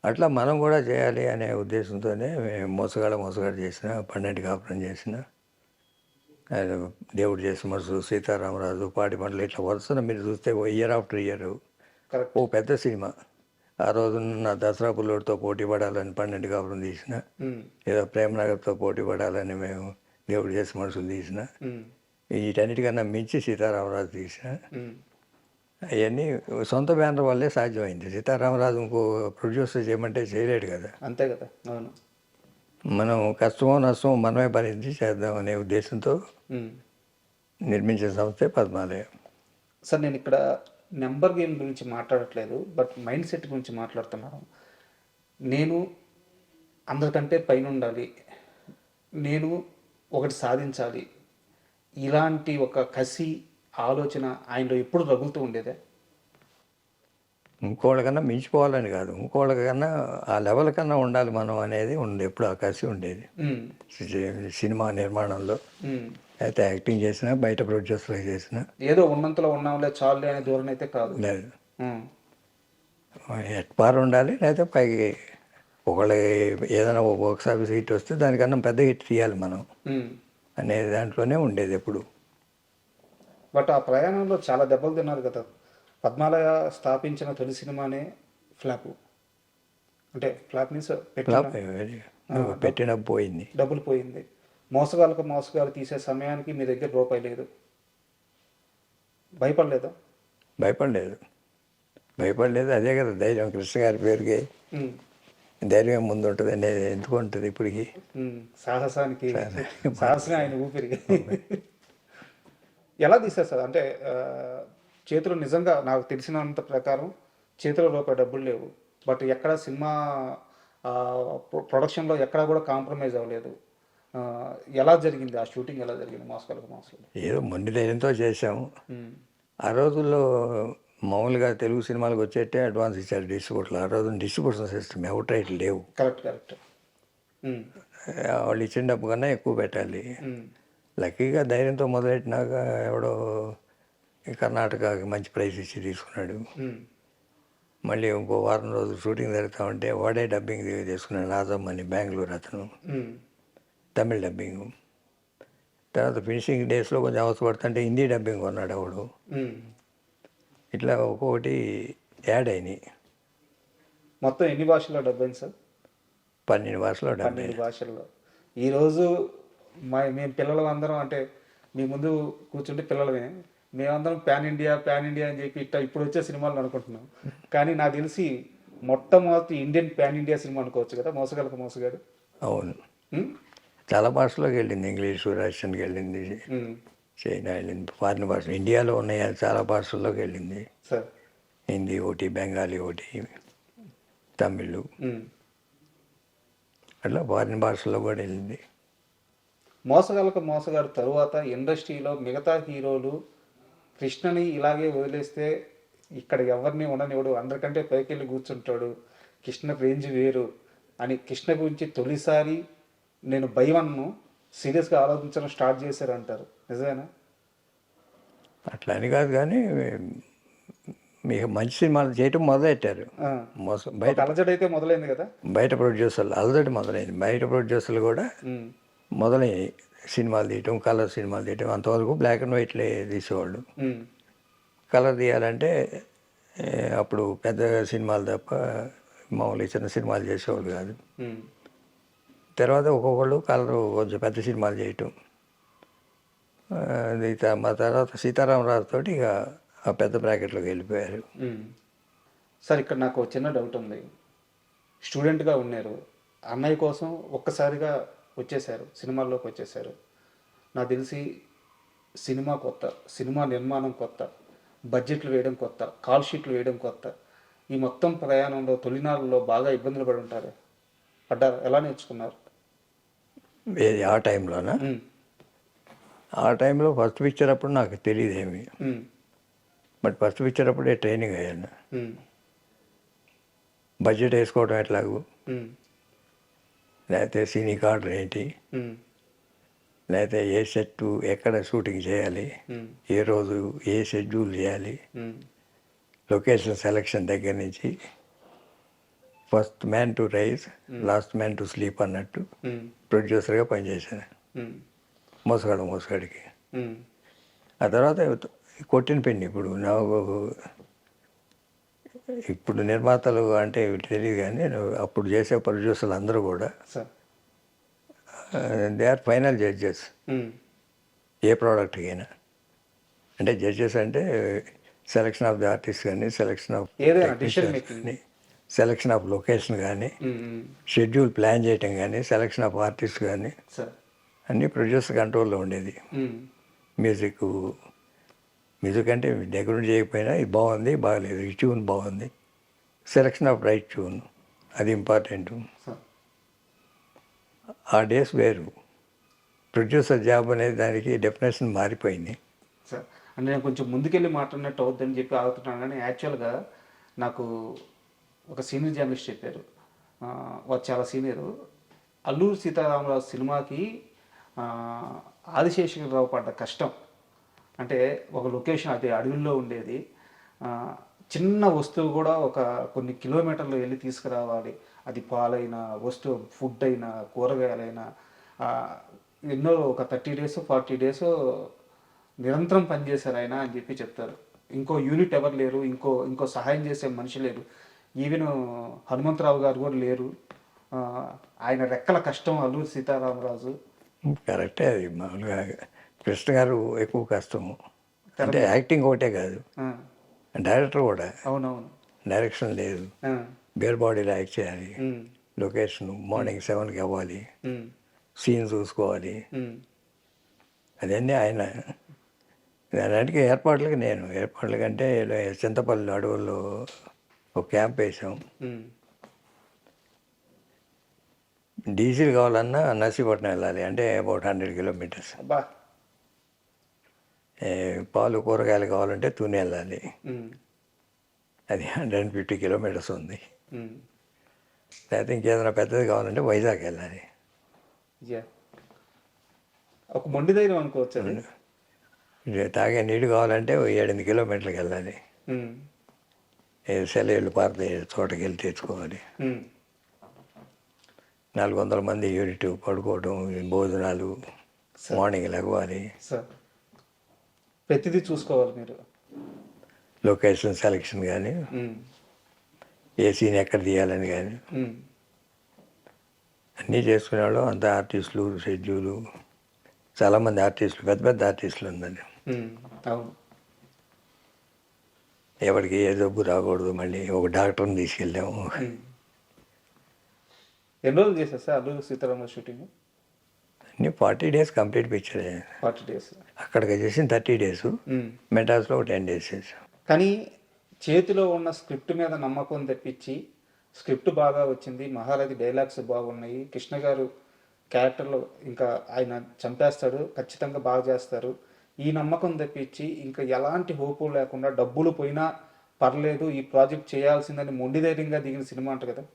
అట్లా మనం కూడా చేయాలి అనే ఉద్దేశంతోనే మేము మోసగాడు చేసిన, 12 కాపురం చేసిన, ఆయన దేవుడు చేసిన మనసు, సీతారామరాజు, పాటి పంటలు, ఇట్లా వరుసన మీరు చూస్తే ఇయర్ ఆఫ్టర్ ఇయర్ కరెక్ట్. ఓ పెద్ద సినిమా. ఆ రోజు నా దసరా పుల్లోడితో పోటీ పడాలని 12 కాపురం తీసిన, ఉమ్. ఏదో ప్రేమనగర్తో పోటీ పడాలని మేము దేవుడు చేసిన మనసులు తీసిన, ఉమ్. వీటన్నిటికన్నా మించి సీతారామరాజు తీసిన. ఉమ్. అవన్నీ సొంత బ్యానర్ వల్లే సాధ్యమైంది. సీతారామరాజు ఇంకో ప్రొడ్యూసర్ చేయమంటే చేయలేడు కదా. అంతే కదా. అవును. మనం కష్టమో నష్టమో మనమే భరించి చేద్దాం అనే ఉద్దేశంతో ఉమ్. నిర్మించిన సంస్థే పద్మాలయం. సార్ నేను ఇక్కడ నెంబర్ గేమ్ గురించి మాట్లాడట్లేదు, బట్ మైండ్ సెట్ గురించి మాట్లాడుతున్నాను. నేను అందరికంటే పైన ఉండాలి, నేను ఒకటి సాధించాలి, ఇలాంటి ఒక కసి ఆలోచన ఆయనలో ఎప్పుడు రగులుతూ ఉండేదే? ఇంకోళ్ళకన్నా మించిపోవాలని కాదు, ఇంకోళ్ళకన్నా ఆ లెవెల్ కన్నా ఉండాలి మనం అనేది ఉంది, ఎప్పుడు ఆ కసి ఉండేది. ఉమ్. సినిమా నిర్మాణంలో ఉమ్. అయితే యాక్టింగ్ చేసినా, బయట ప్రొడ్యూసర్లు చేసినా ఏదో ఉన్నంతలో ఉన్నాంలే చాలులే అనే ధోరణి అయితే కాదు. లేదు. ఉమ్. ఎట్పారు ఉండాలి, లేకపోతే పైకి ఒకళ్ళ ఏదైనా బాక్స్ ఆఫీస్ హిట్ వస్తే దానికన్నా పెద్ద హిట్ తీయాలి మనం ఉమ్. అనే దాంట్లోనే ఉండేది ఎప్పుడు. బట్ ఆ ప్రయాణంలో చాలా దెబ్బలు తిన్నారు కదా. పద్మాలయ స్థాపించిన తొలి సినిమానే ఫ్లాప్. అంటే ఫ్లాప్ మీన్స్ ఫ్లాప్ పెట్టిన పోయింది, డబ్బులు పోయింది. మోసగాలు తీసే సమయానికి మీ దగ్గర రూపాయి లేదు. భయపడలేదా? భయపడలేదు. అదే కదా ధైర్యం. కృష్ణ గారి పేరుకి ఉమ్. ధైర్యం ముందు ఉంటుంది అనేది ఎందుకు ఉంటుంది ఇప్పటికి. సాహసానికి సాహసమే ఆయన ఊపిరి. ఎలా తీశారు సార్? అంటే చేతిలో నిజంగా నాకు తెలిసినంత ప్రకారం చేతిలో రూపాయి డబ్బులు లేవు, బట్ ఎక్కడ సినిమా ప్రొడక్షన్లో ఎక్కడా కూడా కాంప్రమైజ్ అవ్వలేదు. ఎలా జరిగింది ఆ షూటింగ్? ఎలా జరిగింది మోసగాళ్ళకు మోసలు? ఏదో మొండి ధైర్యంతో చేసాము. ఆ రోజుల్లో మామూలుగా తెలుగు సినిమాలకు వచ్చేట్టే అడ్వాన్స్ ఇచ్చారు డిస్ట్రిబ్యూటర్లు. ఆ రోజు డిస్ట్రిబ్యూషన్ సిస్టమ్ అవుట్ రైట్ లేవు. కరెక్ట్. వాళ్ళు ఇచ్చిన డబ్బు కన్నా ఎక్కువ పెట్టాలి. లక్కీగా ధైర్యంతో మొదలెట్టినాక ఎవడో కర్ణాటకకి మంచి ప్రైజ్ ఇచ్చి తీసుకున్నాడు. మళ్ళీ ఇంకో వారం రోజులు షూటింగ్ జరుగుతూ ఉంటే వాడే డబ్బింగ్ తీసుకున్నాడు. నాజమ్ అని బెంగళూరు అతను, తమిళ్ డబ్బింగ్. తర్వాత ఫినిషింగ్ డేస్లో కొంచెం అవసరపడుతుంటే హిందీ డబ్బింగ్ కొన్నాడు ఎవడు. ఇట్లా ఒక్కొక్కటి యాడ్ అయినాయి. మొత్తం ఎన్ని భాషల్లో డబ్బింగ్ సార్? 12 భాషలో 12 భాషల్లో. ఈరోజు మేము పిల్లలు అందరం, అంటే మీ ముందు కూర్చుంటే పిల్లలమే, మేమందరం ప్యాన్ ఇండియా అని చెప్పి ఇప్పుడు వచ్చే సినిమాలు అనుకుంటున్నాం. కానీ నాకు తెలిసి మొట్టమొదటి ఇండియన్ ప్యాన్ ఇండియా సినిమా అనుకోవచ్చు కదా మోసగాళ్ళకు మోసగాడు. అవును, చాలా భాషలోకి వెళ్ళింది. ఇంగ్లీషు, రష్యన్కి వెళ్ళింది, చైనా వెళ్ళింది, ఫారిన్ భాషలు ఇండియాలో ఉన్నాయి చాలా భాషల్లోకి వెళ్ళింది. సార్ హిందీ ఒకటి, బెంగాలీ ఒకటి, తమిళ్, అట్లా ఫారిన్ భాషల్లో కూడా వెళ్ళింది. మోసగాళ్ళకు మోసగాడు తరువాత ఇండస్ట్రీలో మిగతా హీరోలు కృష్ణని ఇలాగే వదిలేస్తే ఇక్కడ ఎవరిని ఉండనివాడు, అందరికంటే పైకి వెళ్ళి కూర్చుంటాడు, కృష్ణ రేంజ్ వేరు అని కృష్ణ గురించి తొలిసారి నేను భయవన్ను సీరియస్గా ఆలోచించడం స్టార్ట్ చేశారంటారు, నిజమేనా? అట్లా అని కాదు, కానీ మీకు మంచి సినిమాలు చేయటం మొదలెట్టారు. బయట అలజడి అయితే మొదలైంది కదా, బయట ప్రొడ్యూసర్లు అలజడి మొదలైంది. బయట ప్రొడ్యూసర్లు కూడా మొదలైనవి సినిమాలు తీయటం, కలర్ సినిమాలు తీయటం. అంతవరకు బ్లాక్ అండ్ వైట్లే తీసేవాళ్ళు. కలర్ తీయాలంటే అప్పుడు పెద్ద సినిమాలు తప్ప మామూలుగా చిన్న సినిమాలు చేసేవాళ్ళు కాదు. తర్వాత ఒక్కొక్కళ్ళు కలరు కొంచెం పెద్ద సినిమాలు చేయటం. మా తర్వాత సీతారామరాజుతో ఇక ఆ పెద్ద బ్రాకెట్లోకి వెళ్ళిపోయారు. సార్ ఇక్కడ నాకు చిన్న డౌట్ ఉంది. స్టూడెంట్గా ఉన్నారు, అన్నయ్య కోసం ఒక్కసారిగా వచ్చేసారు, సినిమాల్లోకి వచ్చేసారు. నాకు తెలిసి సినిమా కొత్త, సినిమా నిర్మాణం కొత్త, బడ్జెట్లు వేయడం కొత్త, కాల్ షీట్లు వేయడం కొత్త. ఈ మొత్తం ప్రయాణంలో తొలినాళ్ళలో బాగా ఇబ్బందులు పడి ఉంటారు, పడ్డారు. ఎలా నేర్చుకున్నారు? ఆ టైంలోనా? ఆ టైంలో ఫస్ట్ పిక్చర్ అప్పుడు నాకు తెలియదు ఏమి, బట్ ఫస్ట్ పిక్చర్ అప్పుడే ట్రైనింగ్ అయ్యాను. బడ్జెట్ వేసుకోవడం ఎట్లాగూ, ఉమ్, లేకపోతే సినీ కార్డులు ఏంటి, ఉమ్, లేకపోతే ఏ సెట్టు ఎక్కడ షూటింగ్ చేయాలి, ఉమ్, ఏ రోజు ఏ షెడ్యూల్ చేయాలి, ఉమ్, లొకేషన్ సెలక్షన్ దగ్గర నుంచి first man to rise last man to sleep అన్నట్టు ఉమ్, ప్రొడ్యూసర్గా పనిచేశాను ఉమ్, మోసగాడికి. ఉమ్, ఆ తర్వాత కొట్టిన పెన్ని ఇప్పుడు నాకు ఇప్పుడు నిర్మాతలు అంటే తెలియదు కానీ అప్పుడు చేసే ప్రొడ్యూసర్లు అందరూ కూడా sir. They are final judges um, ఏ ప్రోడక్ట్కి అయినా. అంటే జడ్జెస్ అంటే సెలక్షన్ ఆఫ్ ది ఆర్టిస్ట్ కానీ, సెలక్షన్ ఆఫ్ ఏదైనా డిసిషన్ మేకింగ్. కానీ, సెలక్షన్ ఆఫ్ లొకేషన్ కానీ, ఉమ్, ఉమ్, షెడ్యూల్ ప్లాన్ చేయటం కానీ, సెలక్షన్ ఆఫ్ ఆర్టిస్ట్ కానీ సార్. అన్నీ ప్రొడ్యూసర్ కంట్రోల్లో ఉండేది. ఉమ్, మ్యూజిక్ అంటే దగ్గరుండి చేయకపోయినా ఇది బాగుంది బాగలేదు, ఈ ట్యూన్ బాగుంది, సెలక్షన్ ఆఫ్ రైట్ ట్యూన్ అది ఇంపార్టెంట్. సార్. ఆ డేస్ వేరు. ప్రొడ్యూసర్ జాబ్ అనేది దానికి డెఫినేషన్ మారిపోయింది. సార్ అంటే నేను కొంచెం ముందుకెళ్ళి మాట్లాడినట్టు అవుద్దని చెప్పి ఆగుతున్నాను, కానీ యాక్చువల్గా నాకు ఒక సీనియర్ జర్నలిస్ట్ చెప్పారు, వారు చాలా సీనియరు. అల్లూరి సీతారామరాజు సినిమాకి ఆదిశేషరావు పడ్డ కష్టం అంటే ఒక లొకేషన్ అది అడవుల్లో ఉండేది, చిన్న వస్తువు కూడా ఒక కొన్ని కిలోమీటర్లు వెళ్ళి తీసుకురావాలి, అది పాలైన వస్తువు, ఫుడ్ అయినా కూరగాయలైనా ఎన్నో ఒక 30 days 40 days నిరంతరం పనిచేశారు ఆయన అని చెప్పి చెప్తారు. ఇంకో యూనిట్ ఎవరు లేరు, ఇంకో సహాయం చేసే మనిషి లేరు, ఈవెన్ హనుమంతరావు గారు కూడా లేరు. ఆయన రెక్కల కష్టం అల్లూరి సీతారామరాజు. కరెక్టే, అది మామూలుగా కృష్ణ గారు ఎక్కువ కష్టము. అంటే యాక్టింగ్ ఒకటే కాదు, డైరెక్టర్ కూడా. అవునవును. డైరెక్షన్ లేదు, బేర్ బాడీలో యాక్ట్ చేయాలి, లొకేషన్ మార్నింగ్ 7కి అవ్వాలి, సీన్ చూసుకోవాలి, అదన్నీ ఆయన. దానికి ఏర్పాట్ల కంటే చింతపల్లి అడవుల్లో ఒక క్యాంప్ వేసాం. డీజిల్ కావాలన్నా నర్సీపట్నం వెళ్ళాలి, అంటే అబౌట్ 100 kilometers. బా. పాలు కూరగాయలు కావాలంటే తుని వెళ్ళాలి, అది 150 kilometers ఉంది. లేకపోతే ఇంకేదైనా పెద్దది కావాలంటే వైజాగ్ వెళ్ళాలి. ఒక మొండి ధైర్యం అనుకోవచ్చు అది. తాగే నీళ్ళు కావాలంటే 7-8 kilometers వెళ్ళాలి, సెలవులు పారదే చోటకి వెళ్ళి తెచ్చుకోవాలి. 400 మంది యూనిట్ పడుకోవడం, భోజనాలు, మార్నింగ్ లెగవాలి, సార్ ప్రతిదీ చూసుకోవాలి మీరు. లొకేషన్ సెలెక్షన్ కానీ, ఏ సీన్ ఎక్కడ తీయాలని కానీ అన్నీ చేసుకునేవాళ్ళం. అంత ఆర్టిస్టులు, షెడ్యూలు, చాలామంది ఆర్టిస్టులు, పెద్ద ఆర్టిస్టులు ఉందండి. అవును. ఎవరికి ఏ జబ్బు రాకూడదు. మళ్ళీ ఒక డాక్టర్ని తీసుకెళ్ళాము. ఎన్ని రోజులు చేశారు సార్ అల్లూరి సీతారామరాజు షూటింగ్? అన్నీ 40 days కంప్లీట్ పిక్చర్. 40 days. అక్కడికి చేసిన 30 days, మెడ్రాస్లో ఒక 10 days చేసాం. కానీ చేతిలో ఉన్న స్క్రిప్ట్ మీద నమ్మకం తెప్పించి, స్క్రిప్ట్ బాగా వచ్చింది, మహారథి డైలాగ్స్ బాగున్నాయి, కృష్ణ గారు క్యారెక్టర్లో ఇంకా ఆయన చంపేస్తాడు, ఖచ్చితంగా బాగా చేస్తారు, ఈ నమ్మకం తెప్పించి ఇంకా ఎలాంటి హోపు లేకుండా డబ్బులు పోయినా పర్లేదు ఈ ప్రాజెక్ట్ చేయాల్సిందని మొండి ధైర్యంగా దిగిన సినిమా అంట కదా?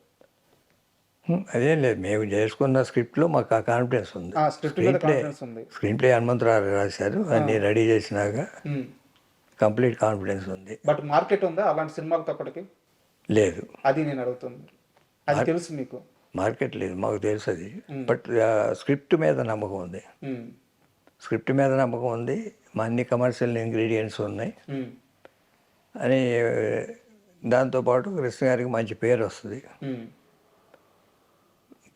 అదేం లేదు, మేము చేసుకున్న స్క్రిప్ట్లో మాకు ఆ కాన్ఫిడెన్స్ ఉంది. స్క్రీన్ ప్లే హనుమంతరావు రాశారు, అన్నీ రెడీ చేసినాక కంప్లీట్ కాన్ఫిడెన్స్ ఉంది. బట్ మార్కెట్ ఉందా అలాంటి సినిమాలకు అప్పటికి? లేదు, అది నేను అడుగుతుంది. అది తెలుసు మీకు? మార్కెట్ లేదు, మాకు తెలుసు అది. బట్ స్క్రిప్ట్ మీద నమ్మకం ఉంది. స్క్రిప్ట్ మీద నమ్మకం ఉంది, మా అన్ని కమర్షియల్ ఇంగ్రీడియంట్స్ ఉన్నాయి అని. దాంతోపాటు కృష్ణ గారికి మంచి పేరు వస్తుంది,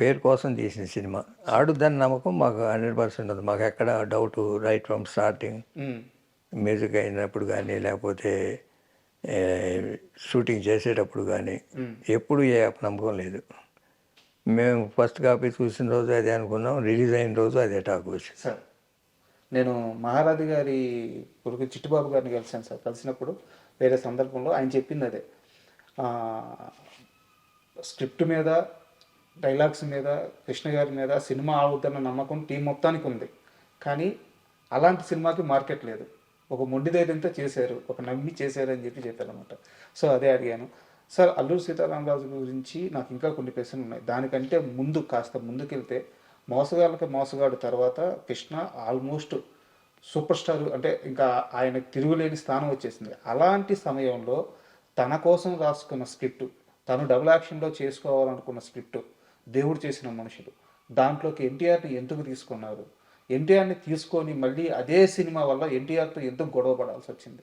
పేరు కోసం తీసిన సినిమా. ఆడుద్దని నమ్మకం మాకు 100% ఉంది. మాకు ఎక్కడ doubt right from starting, music అయినప్పుడు కానీ, లేకపోతే షూటింగ్ చేసేటప్పుడు కానీ ఎప్పుడు ఏ నమ్మకం లేదు. మేము ఫస్ట్ కాపీ చూసిన రోజు అదే అనుకున్నాం, రిలీజ్ అయిన రోజు అదే టాక్ వచ్చింది. సార్ నేను మహారాజు గారి కొడుకు చిట్టుబాబు గారిని కలిసాను సార్. కలిసినప్పుడు వేరే సందర్భంలో ఆయన చెప్పింది అదే, స్క్రిప్ట్ మీద, డైలాగ్స్ మీద, కృష్ణ గారి మీద సినిమా ఆవుద్దన్న నమ్మకం టీం మొత్తానికి ఉంది, కానీ అలాంటి సినిమాకి మార్కెట్ లేదు. ఒక మొండి ధైర్యంతో చేశారు, ఒక నమ్మి చేశారు అని చెప్పి చెప్పారనమాట. సో అదే అడిగాను. సార్ అల్లూరి సీతారామరాజు గురించి నాకు ఇంకా కొన్ని ప్రశ్నలు ఉన్నాయి. దానికంటే ముందు కాస్త ముందుకెళ్తే మోసగాళ్ళకి మోసగాడు తర్వాత కృష్ణ ఆల్మోస్ట్ సూపర్ స్టార్, అంటే ఇంకా ఆయనకు తిరుగులేని స్థానం వచ్చేసింది. అలాంటి సమయంలో తన కోసం రాసుకున్న స్క్రిప్ట్, తను డబుల్ యాక్షన్లో చేసుకోవాలనుకున్న స్క్రిప్ట్, దేవుడు చేసిన మనుషులు, దాంట్లోకి ఎన్టీఆర్ని ఎందుకు తీసుకున్నారు? ఎన్టీఆర్ని తీసుకొని మళ్ళీ అదే సినిమా వల్ల ఎన్టీఆర్తో ఎందుకు గొడవ పడాల్సి వచ్చింది?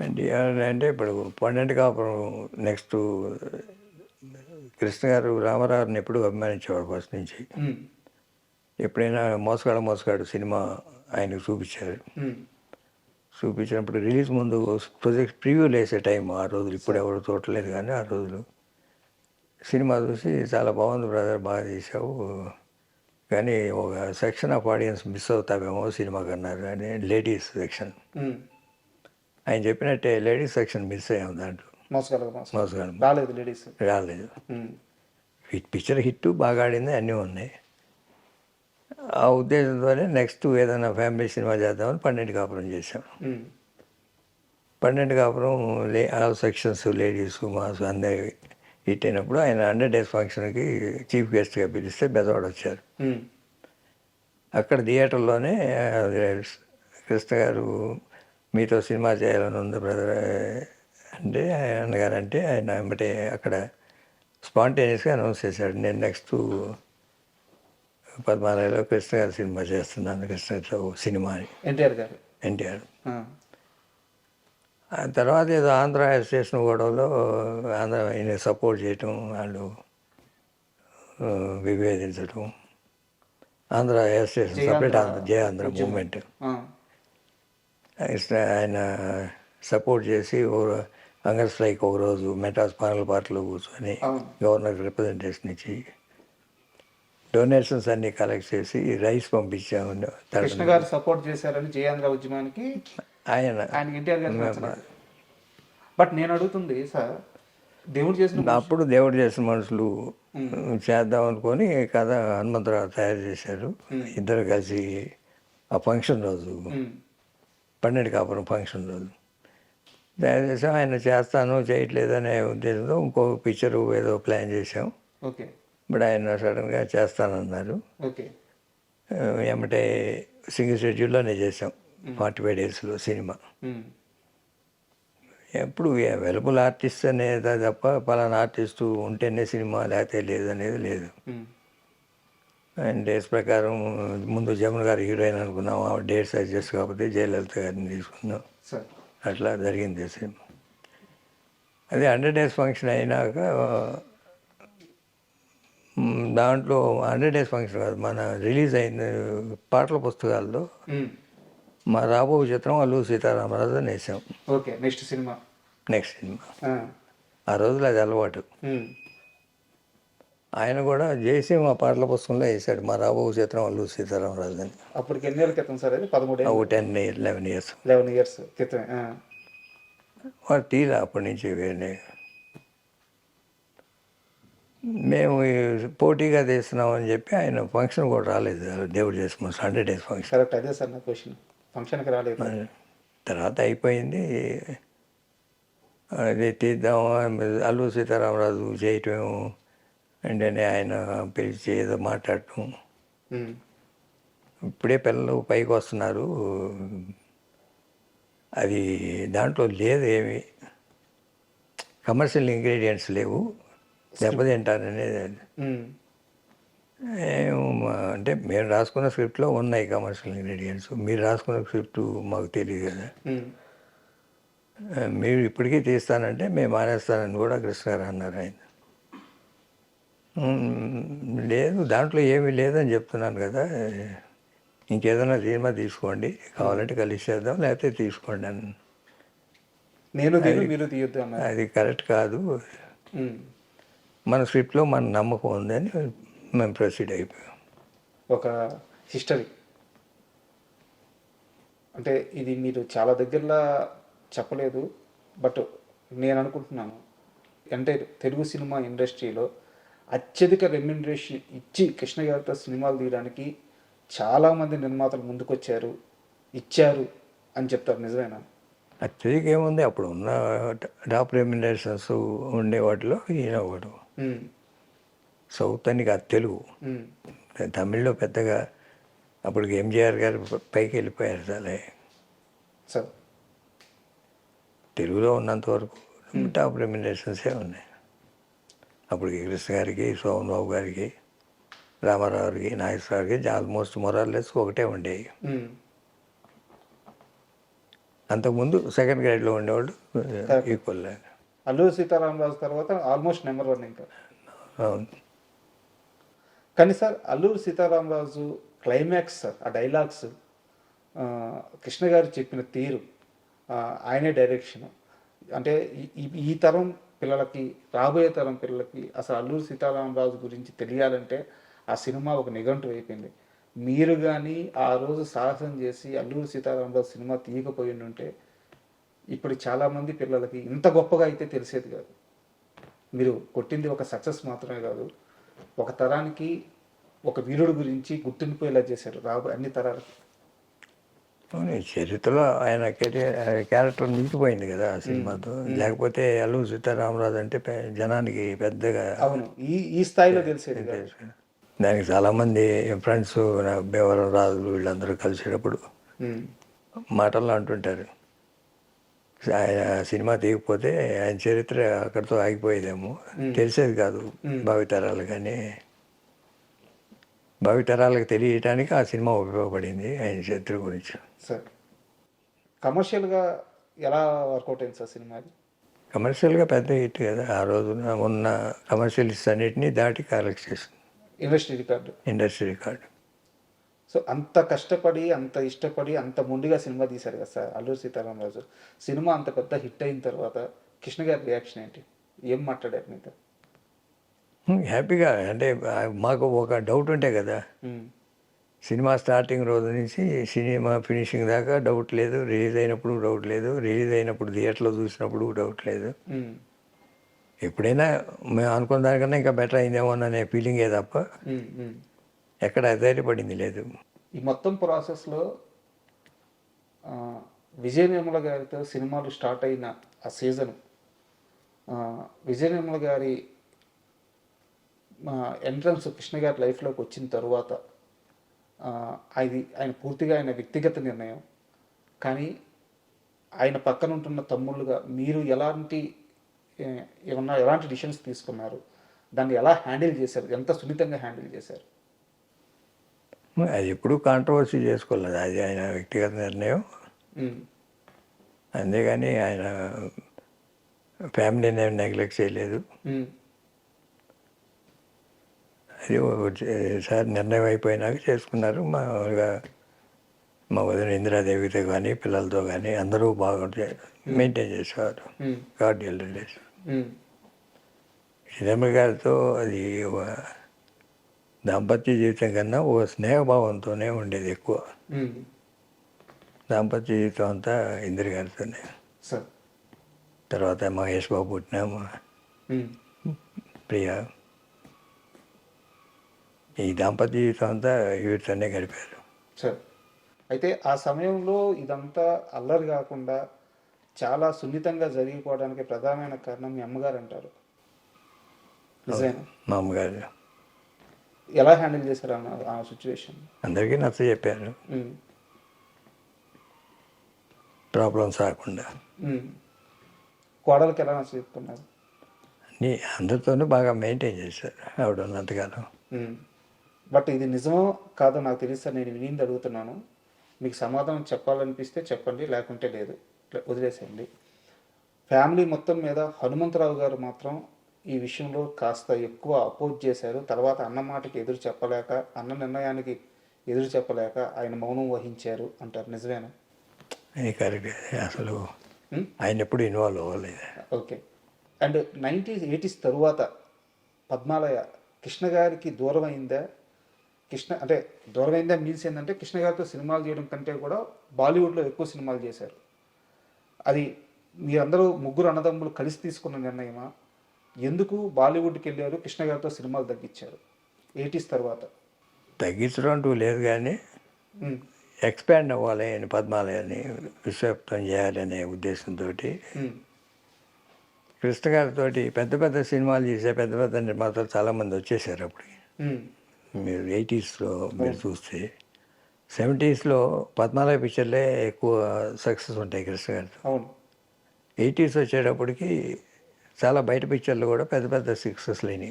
ఎన్టీఆర్ అంటే ఇప్పుడు పండంటి కాపురం నెక్స్ట్ కృష్ణ గారు రామారావుని ఎప్పుడు అభిమానించేవాడు ఫస్ట్ నుంచి. ఉమ్, ఎప్పుడైనా మోసగాడు సినిమా ఆయనకు చూపించారు. ఉమ్, చూపించినప్పుడు రిలీజ్ ముందు ప్రొజెక్ట్ ప్రివ్యూలు వేసే టైం ఆ రోజులు, ఇప్పుడు ఎవరు చూడలేదు కానీ ఆ రోజులు సినిమా చూసి చాలా బాగుంది బ్రదర్, బాగా చేసావు, కానీ ఒక సెక్షన్ ఆఫ్ ఆడియన్స్ మిస్ అవుతావేమో సినిమాకి అన్నారు. అని లేడీస్ సెక్షన్ ఉమ్. ఆయన చెప్పినట్టే లేడీస్ సెక్షన్ మిస్ అయ్యాము దాంట్లో. మోసగాడు రాలేదు లేడీస్. రాలేదు. ఉమ్, పిక్చర్ హిట్ బాగా ఆడింది, అన్నీ ఉన్నాయి. ఆ ఉద్దేశంతోనే నెక్స్ట్ ఏదైనా ఫ్యామిలీ సినిమా చేద్దామని పండంటి కాపురం చేసాం. ఉమ్, పండంటి కాపురం ఆల్ సెక్షన్స్ లేడీస్ మాస్ అందరి హిట్ అయినప్పుడు ఆయన 100 Days ఫంక్షన్కి చీఫ్ గెస్ట్గా పిలిస్తే బెజవాడ వచ్చారు. ఉమ్, అక్కడ థియేటర్లోనే కృష్ణ గారు మీతో సినిమా చేయాలని ఉంది బ్రదర్ అంటే అన్నగారంటే ఆయన వెంబటే అక్కడ స్పాంటేనియస్గా అనౌన్స్ చేశాడు, నేను నెక్స్ట్ పద్మాలయలో కృష్ణ గారు సినిమా చేస్తున్నాను, కృష్ణతో సినిమా అని. ఎన్టీఆర్ గారు. ఎన్టీఆర్ ఆ, ఆ తర్వాత ఏదో ఆంధ్ర స్టేషన్ గొడవలో ఆంధ్ర ఆయన సపోర్ట్ చేయటం, వాళ్ళు విభేదించటం, ఆంధ్ర స్టేషన్ సపరేట్ ఆంధ్ర జయ ఆంధ్ర మూమెంట్ ఆ, ఆయన సపోర్ట్ చేసి హంగర్ స్ట్రైక్ ఒకరోజు మెటాస్ పానల్ పార్టీలో కూర్చొని అవును. గవర్నర్ రిప్రజెంటేషన్ ఇచ్చి డొనేషన్స్ అన్నీ కలెక్ట్ చేసి రైస్ పంపించాము. కృష్ణ గారు సపోర్ట్ చేశారని జయాంధ్ర ఉద్యమానికి ఆయనకి ఎన్టీఆర్ గారికి నచ్చలేదు. బట్ నేను అడుగుతుంది సార్, దేవుడు చేసిన అప్పుడు దేవుడు చేసిన మనుషులు చేద్దాం అనుకొని కథ హనుమంతరావు తయారు చేశారు. ఇద్దరు కలిసి ఆ ఫంక్షన్ రోజు, ఉమ్, పండంటి కాపురం ఫంక్షన్ రోజు తయారు చేసాం. ఆయన చేస్తాను చేయట్లేదు అనే ఉద్దేశంతో ఇంకో పిక్చరు ఏదో ప్లాన్ చేసాం. ఓకే బట్ ఆయన సడన్గా చేస్తానన్నారు. ఓకే ఏమంటే సింగిల్ షెడ్యూల్లోనే చేసాం 45 డేస్లో సినిమా. ఉమ్, ఎప్పుడు అవైలబుల్ ఆర్టిస్ట్ అనేది తప్ప పలానా ఆర్టిస్టు ఉంటేనే సినిమా లేకపోతే లేదు అనేది లేదు. ఉమ్, ఆయన డేట్స్ ప్రకారం ముందు జమున గారు హీరోయిన్ అనుకున్నాం, ఆ డేట్స్ అడ్జస్ట్ కాకపోతే జయలలిత గారిని తీసుకున్నాం. సార్ అట్లా జరిగింది సినిమా. అదే 100 Days ఫంక్షన్ అయినాక దాంట్లో 100 Days ఫంక్షన్ కాదు, మన రిలీజ్ అయిన పాటల పుస్తకాల్లో ఉమ్, మా రాబో చిత్రం అల్లూరి సీతారామరాజు అని వేసాం. Okay next cinema. Next cinema ఆ, ఆ రోజులు అది అలవాటు. ఉమ్, ఆయన కూడా చేసి మా పాటల పుస్తకంలో వేసాడు మా రాబో చిత్రం అల్లూరి సీతారామరాజు అని. అప్పటికి ఎన్ని ఏళ్ళ క్రితం సార్? అది 13 ఒక 11 years 11 years క్రితమే. ఆ, వాడు తీరా అప్పటి నుంచి వేరే. మేము పోటీగా తీస్తున్నామని చెప్పి ఆయన ఫంక్షన్ కూడా రాలేదు. దేవుడు చేసుకున్నాం 100 Days ఫంక్షన్. కరెక్ట్, అదే సార్ నా క్వశ్చన్. ఫంక్షన్కి రాలేదు. తర్వాత అయిపోయింది, అది తీద్దాం అల్లూరి సీతారామరాజు చేయటం అంటే ఆయన పిలిచి ఏదో మాట్లాడటం. ఉమ్, ఇప్పుడే పిల్లలు పైకి వస్తున్నారు, అది దాంట్లో లేదు, ఏమి కమర్షియల్ ఇంగ్రీడియంట్స్ లేవు, దెబ్బతింటారనేది. ఉమ్, అంటే మేము రాసుకున్న స్క్రిప్ట్లో ఉన్నాయి కమర్షియల్ ఇంగ్రీడియంట్స్, మీరు రాసుకున్న స్క్రిప్ట్ మాకు తెలియదు కదా, ఉమ్, మీరు ఇప్పటికీ తీస్తానంటే మేము మానేస్తానని కూడా కృష్ణ గారు అన్నారు. ఆయన లేదు దాంట్లో ఏమీ లేదని చెప్తున్నాను కదా, ఇంకేదైనా సినిమా తీసుకోండి, కావాలంటే కలిసి చేద్దాం లేకపోతే తీసుకోండి అని. నేను తీరు మీరు తీయొద్దు అన్నారు. అది కరెక్ట్ కాదు, ఉమ్, మన స్క్రిప్ట్లో మన నమ్మకం ఉందని మేము ప్రొసీడ్ అయిపోయాం. ఒక హిస్టరీ అంటే ఇది మీరు చాలా దగ్గరలో చెప్పలేదు, బట్ నేను అనుకుంటున్నాను అంటే తెలుగు సినిమా ఇండస్ట్రీలో అత్యధిక రెమ్యునరేషన్ ఇచ్చి కృష్ణ గారితో సినిమాలు తీయడానికి చాలామంది నిర్మాతలు ముందుకొచ్చారు, ఇచ్చారు అని చెప్తారు. నిజమేనా? అత్యధిక ఏముంది అప్పుడు ఉన్న టాప్ రెమ్యునరేషన్స్ ఉండే వాటిలో ఈయన ఒకడు. ఉమ్, సౌత్ అని కాదు, తెలుగు. ఉమ్, తమిళ్లో పెద్దగా అప్పటికి ఎంజీఆర్ గారు పైకి వెళ్ళిపోయారు చాలా. సార్ తెలుగులో ఉన్నంత వరకు టాప్ రెమ్యునరేషన్సే ఉన్నాయి. అప్పటికి కృష్ణ గారికి, సోమన్ బాబు గారికి, రామారావు గారికి, నాగేశ్వరరావు గారికి ఆల్మోస్ట్ మొరాల్లెస్ ఒకటే ఉండేవి. ఉమ్, అంతకుముందు సెకండ్ గ్రేడ్లో ఉండేవాళ్ళు ఈక్వల్. అల్లూరి సీతారామరాజు తర్వాత ఆల్మోస్ట్ నెంబర్ 1 ఇంకా. అవును. కానీ sir Alluri Sitaramaraju climax sir, ఆ డైలాగ్స్, కృష్ణ గారు చెప్పిన తీరు, ఆయనే డైరెక్షన్, అంటే ఈ తరం పిల్లలకి, రాబోయే తరం పిల్లలకి అసలు అల్లూరి సీతారామరాజు గురించి తెలియాలంటే ఆ సినిమా ఒక నిఘంటు అయిపోయింది. మీరు కానీ ఆ రోజు సాహసం చేసి అల్లూరి సీతారామరాజు సినిమా తీయకపోయి ఉంటే ఇప్పుడు చాలామంది పిల్లలకి ఇంత గొప్పగా అయితే తెలిసేది కాదు. మీరు కొట్టింది ఒక సక్సెస్ మాత్రమే కాదు, ఒక తరానికి ఒక వీరుడు గురించి గుర్తుండిపోయేలా చేశారు అన్ని తరాలకి. అవును, ఈ చరిత్రలో ఆయన క్యారెక్టర్ నిలిచిపోయింది కదా ఆ సినిమాతో. లేకపోతే అల్లూరి సీతారామరాజు అంటే జనానికి పెద్దగా అవును, ఈ స్థాయిలో తెలిసేది కాదు. దానికి చాలామంది ఫ్రెండ్స్, భీమవరం రాజులు వీళ్ళందరూ కలిసేటప్పుడు ఉమ్, మాటల్లో అంటుంటారు, ఆయన సినిమా తీయకపోతే ఆయన చరిత్ర అక్కడితో ఆగిపోయేదేమో, తెలిసేది కాదు భావితరాలు. కానీ భావితరాలకు తెలియటానికి ఆ సినిమా ఉపయోగపడింది ఆయన చరిత్ర గురించి. సార్ కమర్షియల్గా ఎలా వర్కౌట్ అయింది సార్ సినిమా? కమర్షియల్గా పెద్ద హిట్ కదా ఆ రోజున. ఉన్న కమర్షియల్స్ అన్నిటినీ దాటి కలెక్ట్ చేసింది ఇండస్ట్రీ రికార్డు. సో అంత కష్టపడి, అంత ఇష్టపడి, అంత మొండిగా సినిమా తీశారు కదా సార్ అల్లూరి సీతారామరాజు. సినిమా అంత పెద్ద హిట్ అయిన తర్వాత కృష్ణ గారి రియాక్షన్ ఏంటి? ఏం మాట్లాడారు మీతో? హ్యాపీగా, అంటే మాకు ఒక డౌట్ ఉంటే కదా, సినిమా స్టార్టింగ్ రోజు నుంచి సినిమా ఫినిషింగ్ దాకా డౌట్ లేదు. రిలీజ్ అయినప్పుడు డౌట్ లేదు, రిలీజ్ అయినప్పుడు థియేటర్లో చూసినప్పుడు డౌట్ లేదు. ఎప్పుడైనా మేము అనుకున్న దానికన్నా ఇంకా బెటర్ అయిందేమో అనే ఫీలింగే తప్ప ఎక్కడ ధైర్యపడింది లేదు. ఈ మొత్తం ప్రాసెస్లో విజయ నిర్మల గారితో సినిమాలు స్టార్ట్ అయిన ఆ సీజన్, విజయ నిర్మల గారి ఎంట్రన్స్ కృష్ణ గారి లైఫ్లోకి వచ్చిన తర్వాత ఆయన పూర్తిగా ఆయన వ్యక్తిగత నిర్ణయం. కానీ ఆయన పక్కన ఉంటున్న తమ్ముళ్ళుగా మీరు ఎలాంటి డిసిషన్స్ తీసుకున్నారు? దాన్ని ఎలా హ్యాండిల్ చేశారు? ఎంత సున్నితంగా హ్యాండిల్ చేశారు? అది ఎప్పుడూ కాంట్రవర్సీ చేసుకోలేదు, అది ఆయన వ్యక్తిగత నిర్ణయం. అంతేగాని ఆయన ఫ్యామిలీని ఏమి నెగ్లెక్ట్ చేయలేదు. అది సార్ నిర్ణయం అయిపోయినాక చేసుకున్నారు. మా వదిన ఇందిరాదేవితో కానీ పిల్లలతో కానీ అందరూ బాగా మెయింటైన్ చేసేవారు కార్డియల్ రిలేషన్. శ్రీరామ గారితో అది దాంపత్య జీవితం కన్నా ఒక స్నేహభావంతోనే ఉండేది ఎక్కువ. దాంపత్య జీవితం అంతా ఇందిర గారితోనే. తర్వాత మహేష్ బాబు పుట్టిన ప్రియ, ఈ దాంపత్య జీవితం అంతా వీటితోనే గడిపారు. సార్ అయితే ఆ సమయంలో ఇదంతా అల్లరి కాకుండా చాలా సున్నితంగా జరిగిపోవడానికి ప్రధానమైన కారణం మీ అమ్మగారు అంటారు, నిజమేనా? మా అమ్మగారు ఎలా హ్యాండిల్ చేశారు ఆ సిచ్యువేషన్? అందరికీ నచ్చ చెప్పారు, ప్రాబ్లమ్స్ రాకుండా. కోడలకి ఎలా నచ్చ చెప్తున్నారు? అన్నీ అందరితోనూ బాగా మెయింటైన్ చేశారు ఆవిడ ఉన్నంతకాలం. బట్ ఇది నిజమో కాదో నాకు తెలియదు సార్, నేను వినింది అడుగుతున్నాను. మీకు సమాధానం చెప్పాలనిపిస్తే చెప్పండి, లేకుంటే లేదు, వదిలేసేయండి. ఫ్యామిలీ మొత్తం మీద హనుమంతరావు గారు మాత్రం ఈ విషయంలో కాస్త ఎక్కువ అపోజ్ చేశారు. తర్వాత అన్న మాటకి ఎదురు చెప్పలేక, అన్న నిర్ణయానికి ఎదురు చెప్పలేక ఆయన మౌనం వహించారు అంటారు, నిజమేనా? కరెక్ట్, అసలు ఆయన ఎప్పుడు ఇన్వాల్వ్ అవ్వలేదు. ఓకే. అండ్ 90s 80s తరువాత పద్మాలయ కృష్ణ గారికి దూరం అయిందా? అంటే దూరం అయిందా మీన్స్ ఏంటంటే కృష్ణ గారితో సినిమాలు చేయడం కంటే కూడా బాలీవుడ్లో ఎక్కువ సినిమాలు చేశారు. అది మీరందరూ ముగ్గురు అన్నదమ్ములు కలిసి తీసుకున్న నిర్ణయమా? ఎందుకు బాలీవుడ్కి వెళ్ళారు, కృష్ణ గారితో సినిమాలు తగ్గించారు 80s తర్వాత? తగ్గించడం అంటూ లేదు, కానీ ఎక్స్పాండ్ అవ్వాలి అని పద్మాలయాన్ని విశ్వవ్యాప్తం చేయాలనే ఉద్దేశంతో ఉమ్, కృష్ణ గారితో పెద్ద పెద్ద సినిమాలు చేసే పెద్ద పెద్ద నిర్మాతలు చాలామంది వచ్చేసారు అప్పటికి. ఉమ్, మీరు 80స్లో మీరు చూస్తే 70స్లో పద్మాలయ పిక్చర్లే ఎక్కువ సక్సెస్ ఉంటాయి కృష్ణ గారితో. అవును. 80s వచ్చేటప్పటికి చాలా బయట పిక్చర్లు కూడా పెద్ద పెద్ద సక్సెస్ లేని.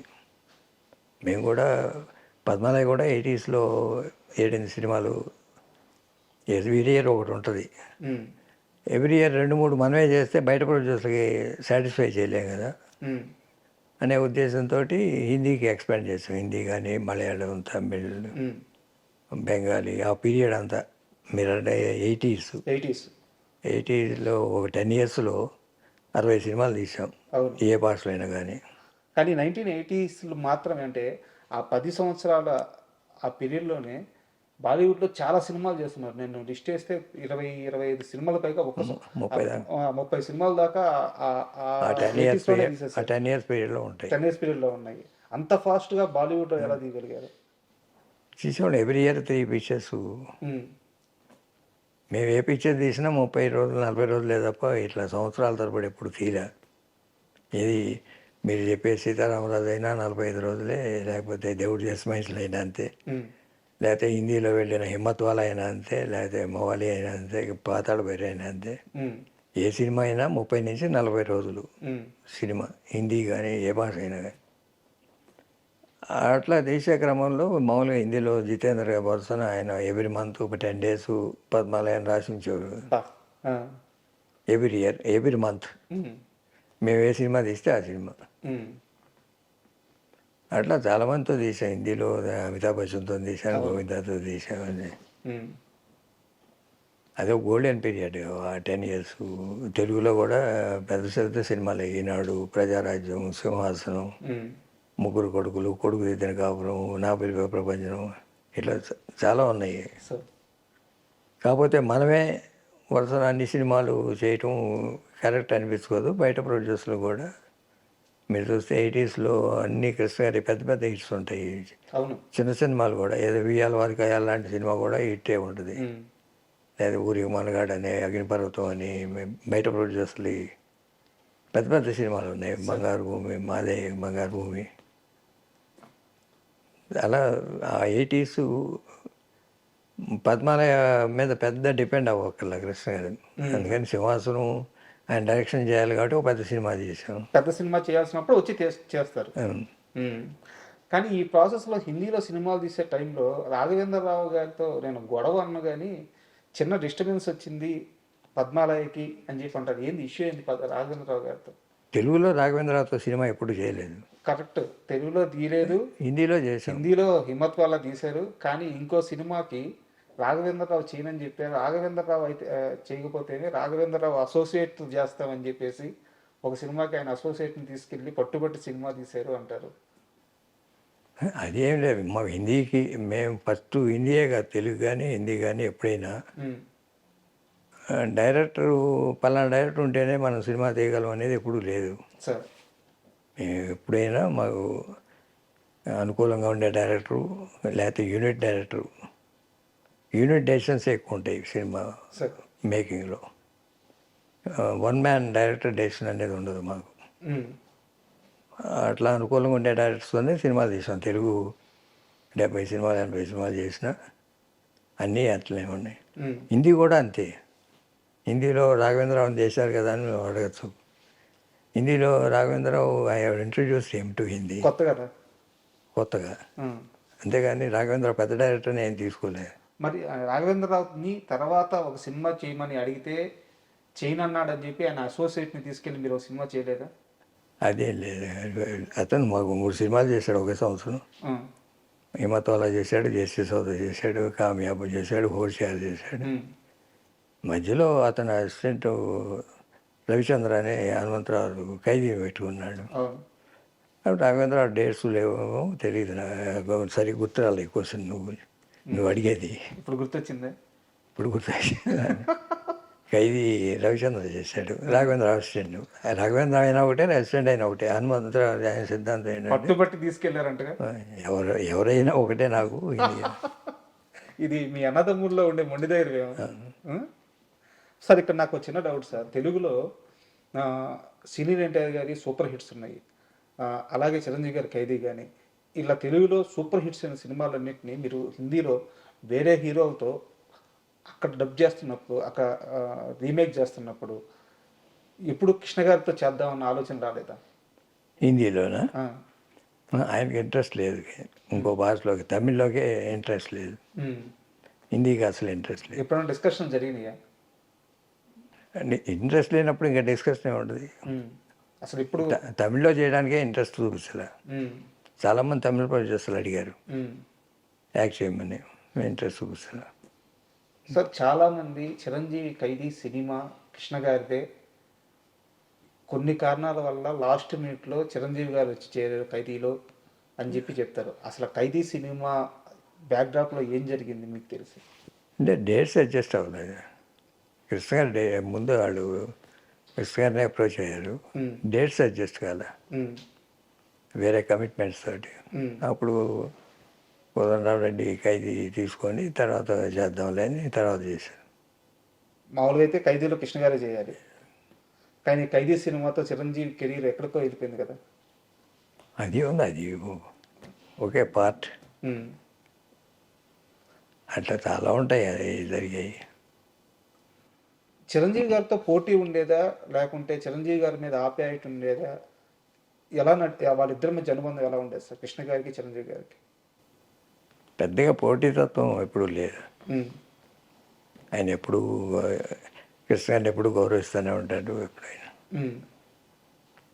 మేము కూడా పద్మాలయ కూడా 80స్లో 7-8 సినిమాలు ఎవ్రీ ఇయర్ ఒకటి ఉంటుంది. ఉమ్, ఎవ్రీ ఇయర్ 2-3 మనమే చేస్తే బయట ప్రొడ్యూసర్కి సాటిస్ఫై చేయలేం కదా ఉమ్, అనే ఉద్దేశంతో హిందీకి ఎక్స్పాండ్ చేసాం. హిందీ కానీ మలయాళం, తమిళ్, ఉమ్, బెంగాలీ ఆ పీరియడ్ అంతా మీరు అంటే 80s. 80స్లో ఒక 10 ఇయర్స్లో 60 సినిమాలు తీసాం అవును. ఏ భాషలో అయినా కానీ. కానీ 1980s మాత్రమే, అంటే ఆ 10 సంవత్సరాల ఆ పీరియడ్లోనే బాలీవుడ్లో చాలా సినిమాలు చేస్తున్నారు. నేను లిస్ట్ వేస్తే 20-25 సినిమాల పైగా 30 దాకా. 30 సినిమాల దాకా ఆ 10 ఇయర్స్ పీరియడ్లో ఉంటాయి. 10 ఇయర్స్ పీరియడ్లో ఉన్నాయి. అంత ఫాస్ట్గా బాలీవుడ్లో ఎలా తీయగలిగారు? తీసాం ఎవ్రీ ఇయర్ 3 పిక్చర్స్. ఉమ్, మేము ఏ పిక్చర్ తీసినా 30 రోజులు 40 రోజులే తప్ప ఇట్లా సంవత్సరాల తరబడి ఎప్పుడు తీరా. ఇది మీరు చెప్పే సీతారామరాజు అయినా 45 రోజులే, లేకపోతే దేవుడు జస్మైన్స్లో అయినా అంతే, ఉమ్, లేకపోతే హిందీలో వెళ్ళిన హిమ్మత్వాల అయినా అంతే, లేకపోతే మవాలి అయినా అంతే, పాతాళ భైరి అయినా అంతే. ఉమ్, ఏ సినిమా అయినా 30 నుంచి 40 రోజులు ఉమ్, సినిమా, హిందీ కానీ ఏ భాష అయినా కానీ. అట్లా తీసే క్రమంలో మామూలుగా హిందీలో జితేంద్ర బర్సన్ ఆయన ఎవ్రీ మంత్ ఒక 10 days పద్మాలయం రాసించేవారు. బా, ఆ, ఎవ్రీ ఇయర్ ఎవ్రీ మంత్ ఉమ్, మేము ఏ సినిమా తీస్తే ఆ సినిమా. ఉమ్, అట్లా చాలామందితో తీసాం. హిందీలో అమితాబ్ బచ్చన్తో తీశాను, గోవిందాతో తీసామని. ఉమ్, అదే గోల్డెన్ పీరియడ్ ఆ 10 years. తెలుగులో కూడా పెద్ద పెద్ద సినిమాలు ఈనాడు, ప్రజారాజ్యం, సింహాసనం, ఉమ్, ముగ్గురు కొడుకులు, కొడుకు దిద్దిన కాపురం, నా పిలువ ప్రపంచం, ఇట్లా చాలా ఉన్నాయి. సో కాకపోతే మనమే వరుస అన్ని సినిమాలు చేయటం కరెక్ట్ అనిపించుకోదు. బయట ప్రొడ్యూసర్లు కూడా మీరు చూస్తే 80స్లో అన్ని కృష్ణ గారి పెద్ద పెద్ద హిట్స్ ఉంటాయి. అవును. చిన్న సినిమాలు కూడా ఏదో వియ్యాల వారికి అయ్యాల లాంటి సినిమా కూడా హిట్టే ఉంటుంది. ఉమ్, లేదా ఊరికి మనగాడు అని, అగ్నిపర్వతం అని బయట ప్రొడ్యూసర్లు పెద్ద పెద్ద సినిమాలు ఉన్నాయి. బంగారు భూమి, మాదే బంగారు భూమి. అలా ఆ 80s పద్మాలయ మీద పెద్ద డిపెండ్ అవ్వక్కర్ల కృష్ణ గారు. అందుకని సింహాసనం ఆయన డైరెక్షన్ చేయాలి కాబట్టి ఒక పెద్ద సినిమా చేసాం. పెద్ద సినిమా చేయాల్సినప్పుడు వచ్చి చేస్తారు. ఉమ్. కానీ ఈ ప్రాసెస్లో హిందీలో సినిమాలు తీసే టైంలో రాఘవేంద్రరావు గారితో నేను గొడవ అన్న కానీ చిన్న డిస్టర్బెన్స్ వచ్చింది పద్మాలయకి అని చెప్పి అంటారు. ఏంది ఇష్యూ ఏంది రాఘవేంద్రరావు గారితో? తెలుగులో రాఘవేంద్రరావుతో సినిమా ఎప్పుడు చేయలేదు. కరెక్ట్, తెలుగులో తీయలేదు, హిందీలో చేసాం. హిందీలో హిమ్మత్ వాళ్ళ తీశారు. కానీ ఇంకో సినిమాకి రాఘవేంద్రరావు చేయనని చెప్పారు. రాఘవేంద్రరావు అయితే చేయకపోతేనే రాఘవేంద్రరావు అసోసియేట్ చేస్తామని చెప్పేసి ఒక సినిమాకి ఆయన అసోసియేట్ని తీసుకెళ్ళి పట్టుబట్టి సినిమా తీశారు అంటారు. అదేం లేదు. మా హిందీకి మేము ఫస్ట్ హిందీయే కాదు, తెలుగు కానీ హిందీ కానీ ఎప్పుడైనా ఉమ్, డైరెక్టరు పలానా డైరెక్టర్ ఉంటేనే మనం సినిమా తీయగలం అనేది ఎప్పుడూ లేదు. సార్ మేము ఎప్పుడైనా మాకు అనుకూలంగా ఉండే డైరెక్టరు, లేకపోతే యూనిట్ డైరెక్టరు, యూనిట్ డెసిషన్స్ ఎక్కువ ఉంటాయి సినిమా సార్ మేకింగ్లో. వన్ మ్యాన్ డైరెక్టర్ డెసిషన్ అనేది ఉండదు మాకు. ఉమ్, అట్లా అనుకూలంగా ఉండే డైరెక్టర్స్తోనే సినిమాలు తీసాం. తెలుగు 70 సినిమాలు 80 సినిమాలు చేసిన అన్నీ అట్లనే ఉన్నాయి. ఉమ్, హిందీ కూడా అంతే. హిందీలో రాఘవేంద్రరావు చేశారు కదా అని మేము అడగచ్చు. హిందీలో Raghavendra Rao I have introduced him to Hindi కొత్త కదా. కొత్తగా. ఉమ్. అంతేగాని రాఘవేంద్ర పెద్ద డైరెక్టర్ని ఏం తీసుకోలేదు. మరి రాఘవేంద్రరావుని తర్వాత ఒక సినిమా చేయమని అడిగితే చేయనన్నాడని చెప్పి ఆయన అసోసియేట్ని తీసుకెళ్ళి మీరు ఒక సినిమా చేయలేదా? అదేం లేదు. అతను మాకు 3 సినిమాలు చేశాడు ఒకే సంవత్సరం. ఉమ్, హిమత్వాలా చేశాడు, జస్టి సౌద చేశాడు, కామయాబు చేశాడు, హోషియార్ చేశాడు. ఉమ్, మధ్యలో అతను అసిస్టెంట్ రవిచంద్ర అనే హనుమంతరావు ఖైదీ పెట్టుకున్నాడు. అవును. అప్పుడు రాఘవేంద్రరావు డేట్స్ లేవేమో తెలియదు, సరిగ్గా గుర్తురాలి. క్వశ్చన్ నువ్వు అడిగేది ఇప్పుడు గుర్తొచ్చిందే. ఇప్పుడు గుర్తొచ్చింది. ఖైదీ రవిచంద్ర చేశాడు, రాఘవేంద్ర అసిస్టెంట్. రాఘవేంద్ర అయినా ఒకటే, అసిస్టెంట్ అయినా ఒకటే. హనుమంతరావు ఆయన సిద్ధాంతం ఏంటంటే పట్టుబట్టి తీసుకెళ్లారంటగా. ఎవరైనా ఒకటే నాకు. ఇది మీ అన్నదమ్ముల్లో ఉండే మొండి ధైర్యం. సార్ ఇక్కడ నాకు ఒక చిన్న డౌట్ సార్. తెలుగులో సినీ ఎన్టీఆర్ గారి సూపర్ హిట్స్ ఉన్నాయి, అలాగే చిరంజీవి గారి ఖైదీ కానీ, ఇలా తెలుగులో సూపర్ హిట్స్ అయిన సినిమాలన్నింటినీ మీరు హిందీలో వేరే హీరోలతో అక్కడ డబ్ చేస్తున్నప్పుడు, అక్కడ రీమేక్ చేస్తున్నప్పుడు ఎప్పుడు కృష్ణ గారితో చేద్దామన్న ఆలోచన రాలేదా? హిందీలోనా? ఆ, ఆయనకి ఇంట్రెస్ట్ లేదు. ఇంకో భాషలోకి, తమిళ్లోకే ఇంట్రెస్ట్ లేదు, ఉమ్. హిందీకి అసలు ఇంట్రెస్ట్ లేదు. ఎప్పుడైనా డిస్కషన్ జరిగినాయా? ఇంట్రెస్ట్ లేనప్పుడు ఇంకా డిస్కషన్ ఉంటుంది. అసలు ఇప్పుడు తమిళ్లో చేయడానికే ఇంట్రెస్ట్ చూపించలే. ఉమ్, చాలామంది తమిళ ప్రొడ్యూసర్లు అడిగారు ఉమ్. యాక్ట్ చేయమని, ఇంట్రెస్ట్ చూపించలే. సార్ చాలామంది చిరంజీవి ఖైదీ సినిమా కృష్ణ గారిదే, కొన్ని కారణాల వల్ల లాస్ట్ మినిట్లో చిరంజీవి గారు వచ్చి చేరారు ఖైదీలో అని చెప్పి చెప్తారు. అసలు ఖైదీ సినిమా బ్యాక్డ్రాప్లో ఏం జరిగింది మీకు తెలిసి? అంటే డేట్స్ అడ్జస్ట్ అవ్వలేదు. కృష్ణ గారు ముందు వాళ్ళు కృష్ణ గారిని అప్రోచ్ అయ్యారు, ఉమ్, డేట్స్ అడ్జస్ట్ కాలే, ఉమ్, వేరే కమిట్మెంట్స్ తోటి. ఉమ్, అప్పుడు కోదండరామరెడ్డి ఖైదీ తీసుకొని తర్వాత చేద్దాంలే అని తర్వాత చేశారు. మామూలుగా అయితే ఖైదీలో కృష్ణ గారే చేయాలి, కానీ ఖైదీ సినిమాతో చిరంజీవి కెరీర్ ఎక్కడికో వెళ్ళిపోయింది కదా. అది ఉంది, అది ఒకే పార్ట్. ఉమ్, అట్లా చాలా ఉంటాయి అది జరిగాయి. చిరంజీవి గారితో పోటీ ఉండేదా, లేకుంటే చిరంజీవి గారి మీద ఆప్యాయత ఉండేదా? ఎలా వాళ్ళిద్దరి మధ్య అనుబంధం ఎలా ఉండేది సార్, కృష్ణ గారికి చిరంజీవి గారికి? పెద్దగా పోటీతత్వం ఎప్పుడూ లేదు. ఉమ్, ఆయన ఎప్పుడు కృష్ణ గారిని ఎప్పుడు గౌరవిస్తూనే ఉంటాడు. ఎప్పుడైనా ఉమ్,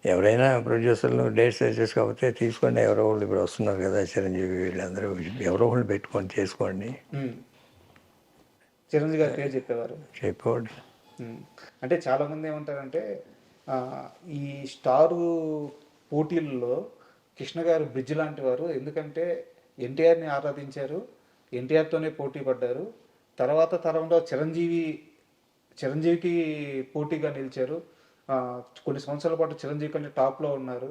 ఎవరైనా ప్రొడ్యూసర్లు డేట్స్ అడ్జస్ట్ కాకపోతే తీసుకోండి, ఎవరో వాళ్ళు ఇప్పుడు వస్తున్నారు కదా చిరంజీవి, వీళ్ళందరూ ఎవరో వాళ్ళు పెట్టుకొని చేసుకోండి ఉమ్. చిరంజీవి గారి పేరు చెప్పేవారు. చెప్పేవాడు. అంటే చాలామంది ఏమంటారంటే ఆ, ఈ స్టారు పోటీల్లో కృష్ణ గారు బ్రిడ్జ్ లాంటి వారు. ఎందుకంటే ఎన్టీఆర్ని ఆరాధించారు, ఎన్టీఆర్తోనే పోటీ పడ్డారు, తర్వాత తరంలో చిరంజీవికి పోటీగా నిలిచారు, కొన్ని సంవత్సరాల పాటు చిరంజీవి కంటే టాప్లో ఉన్నారు.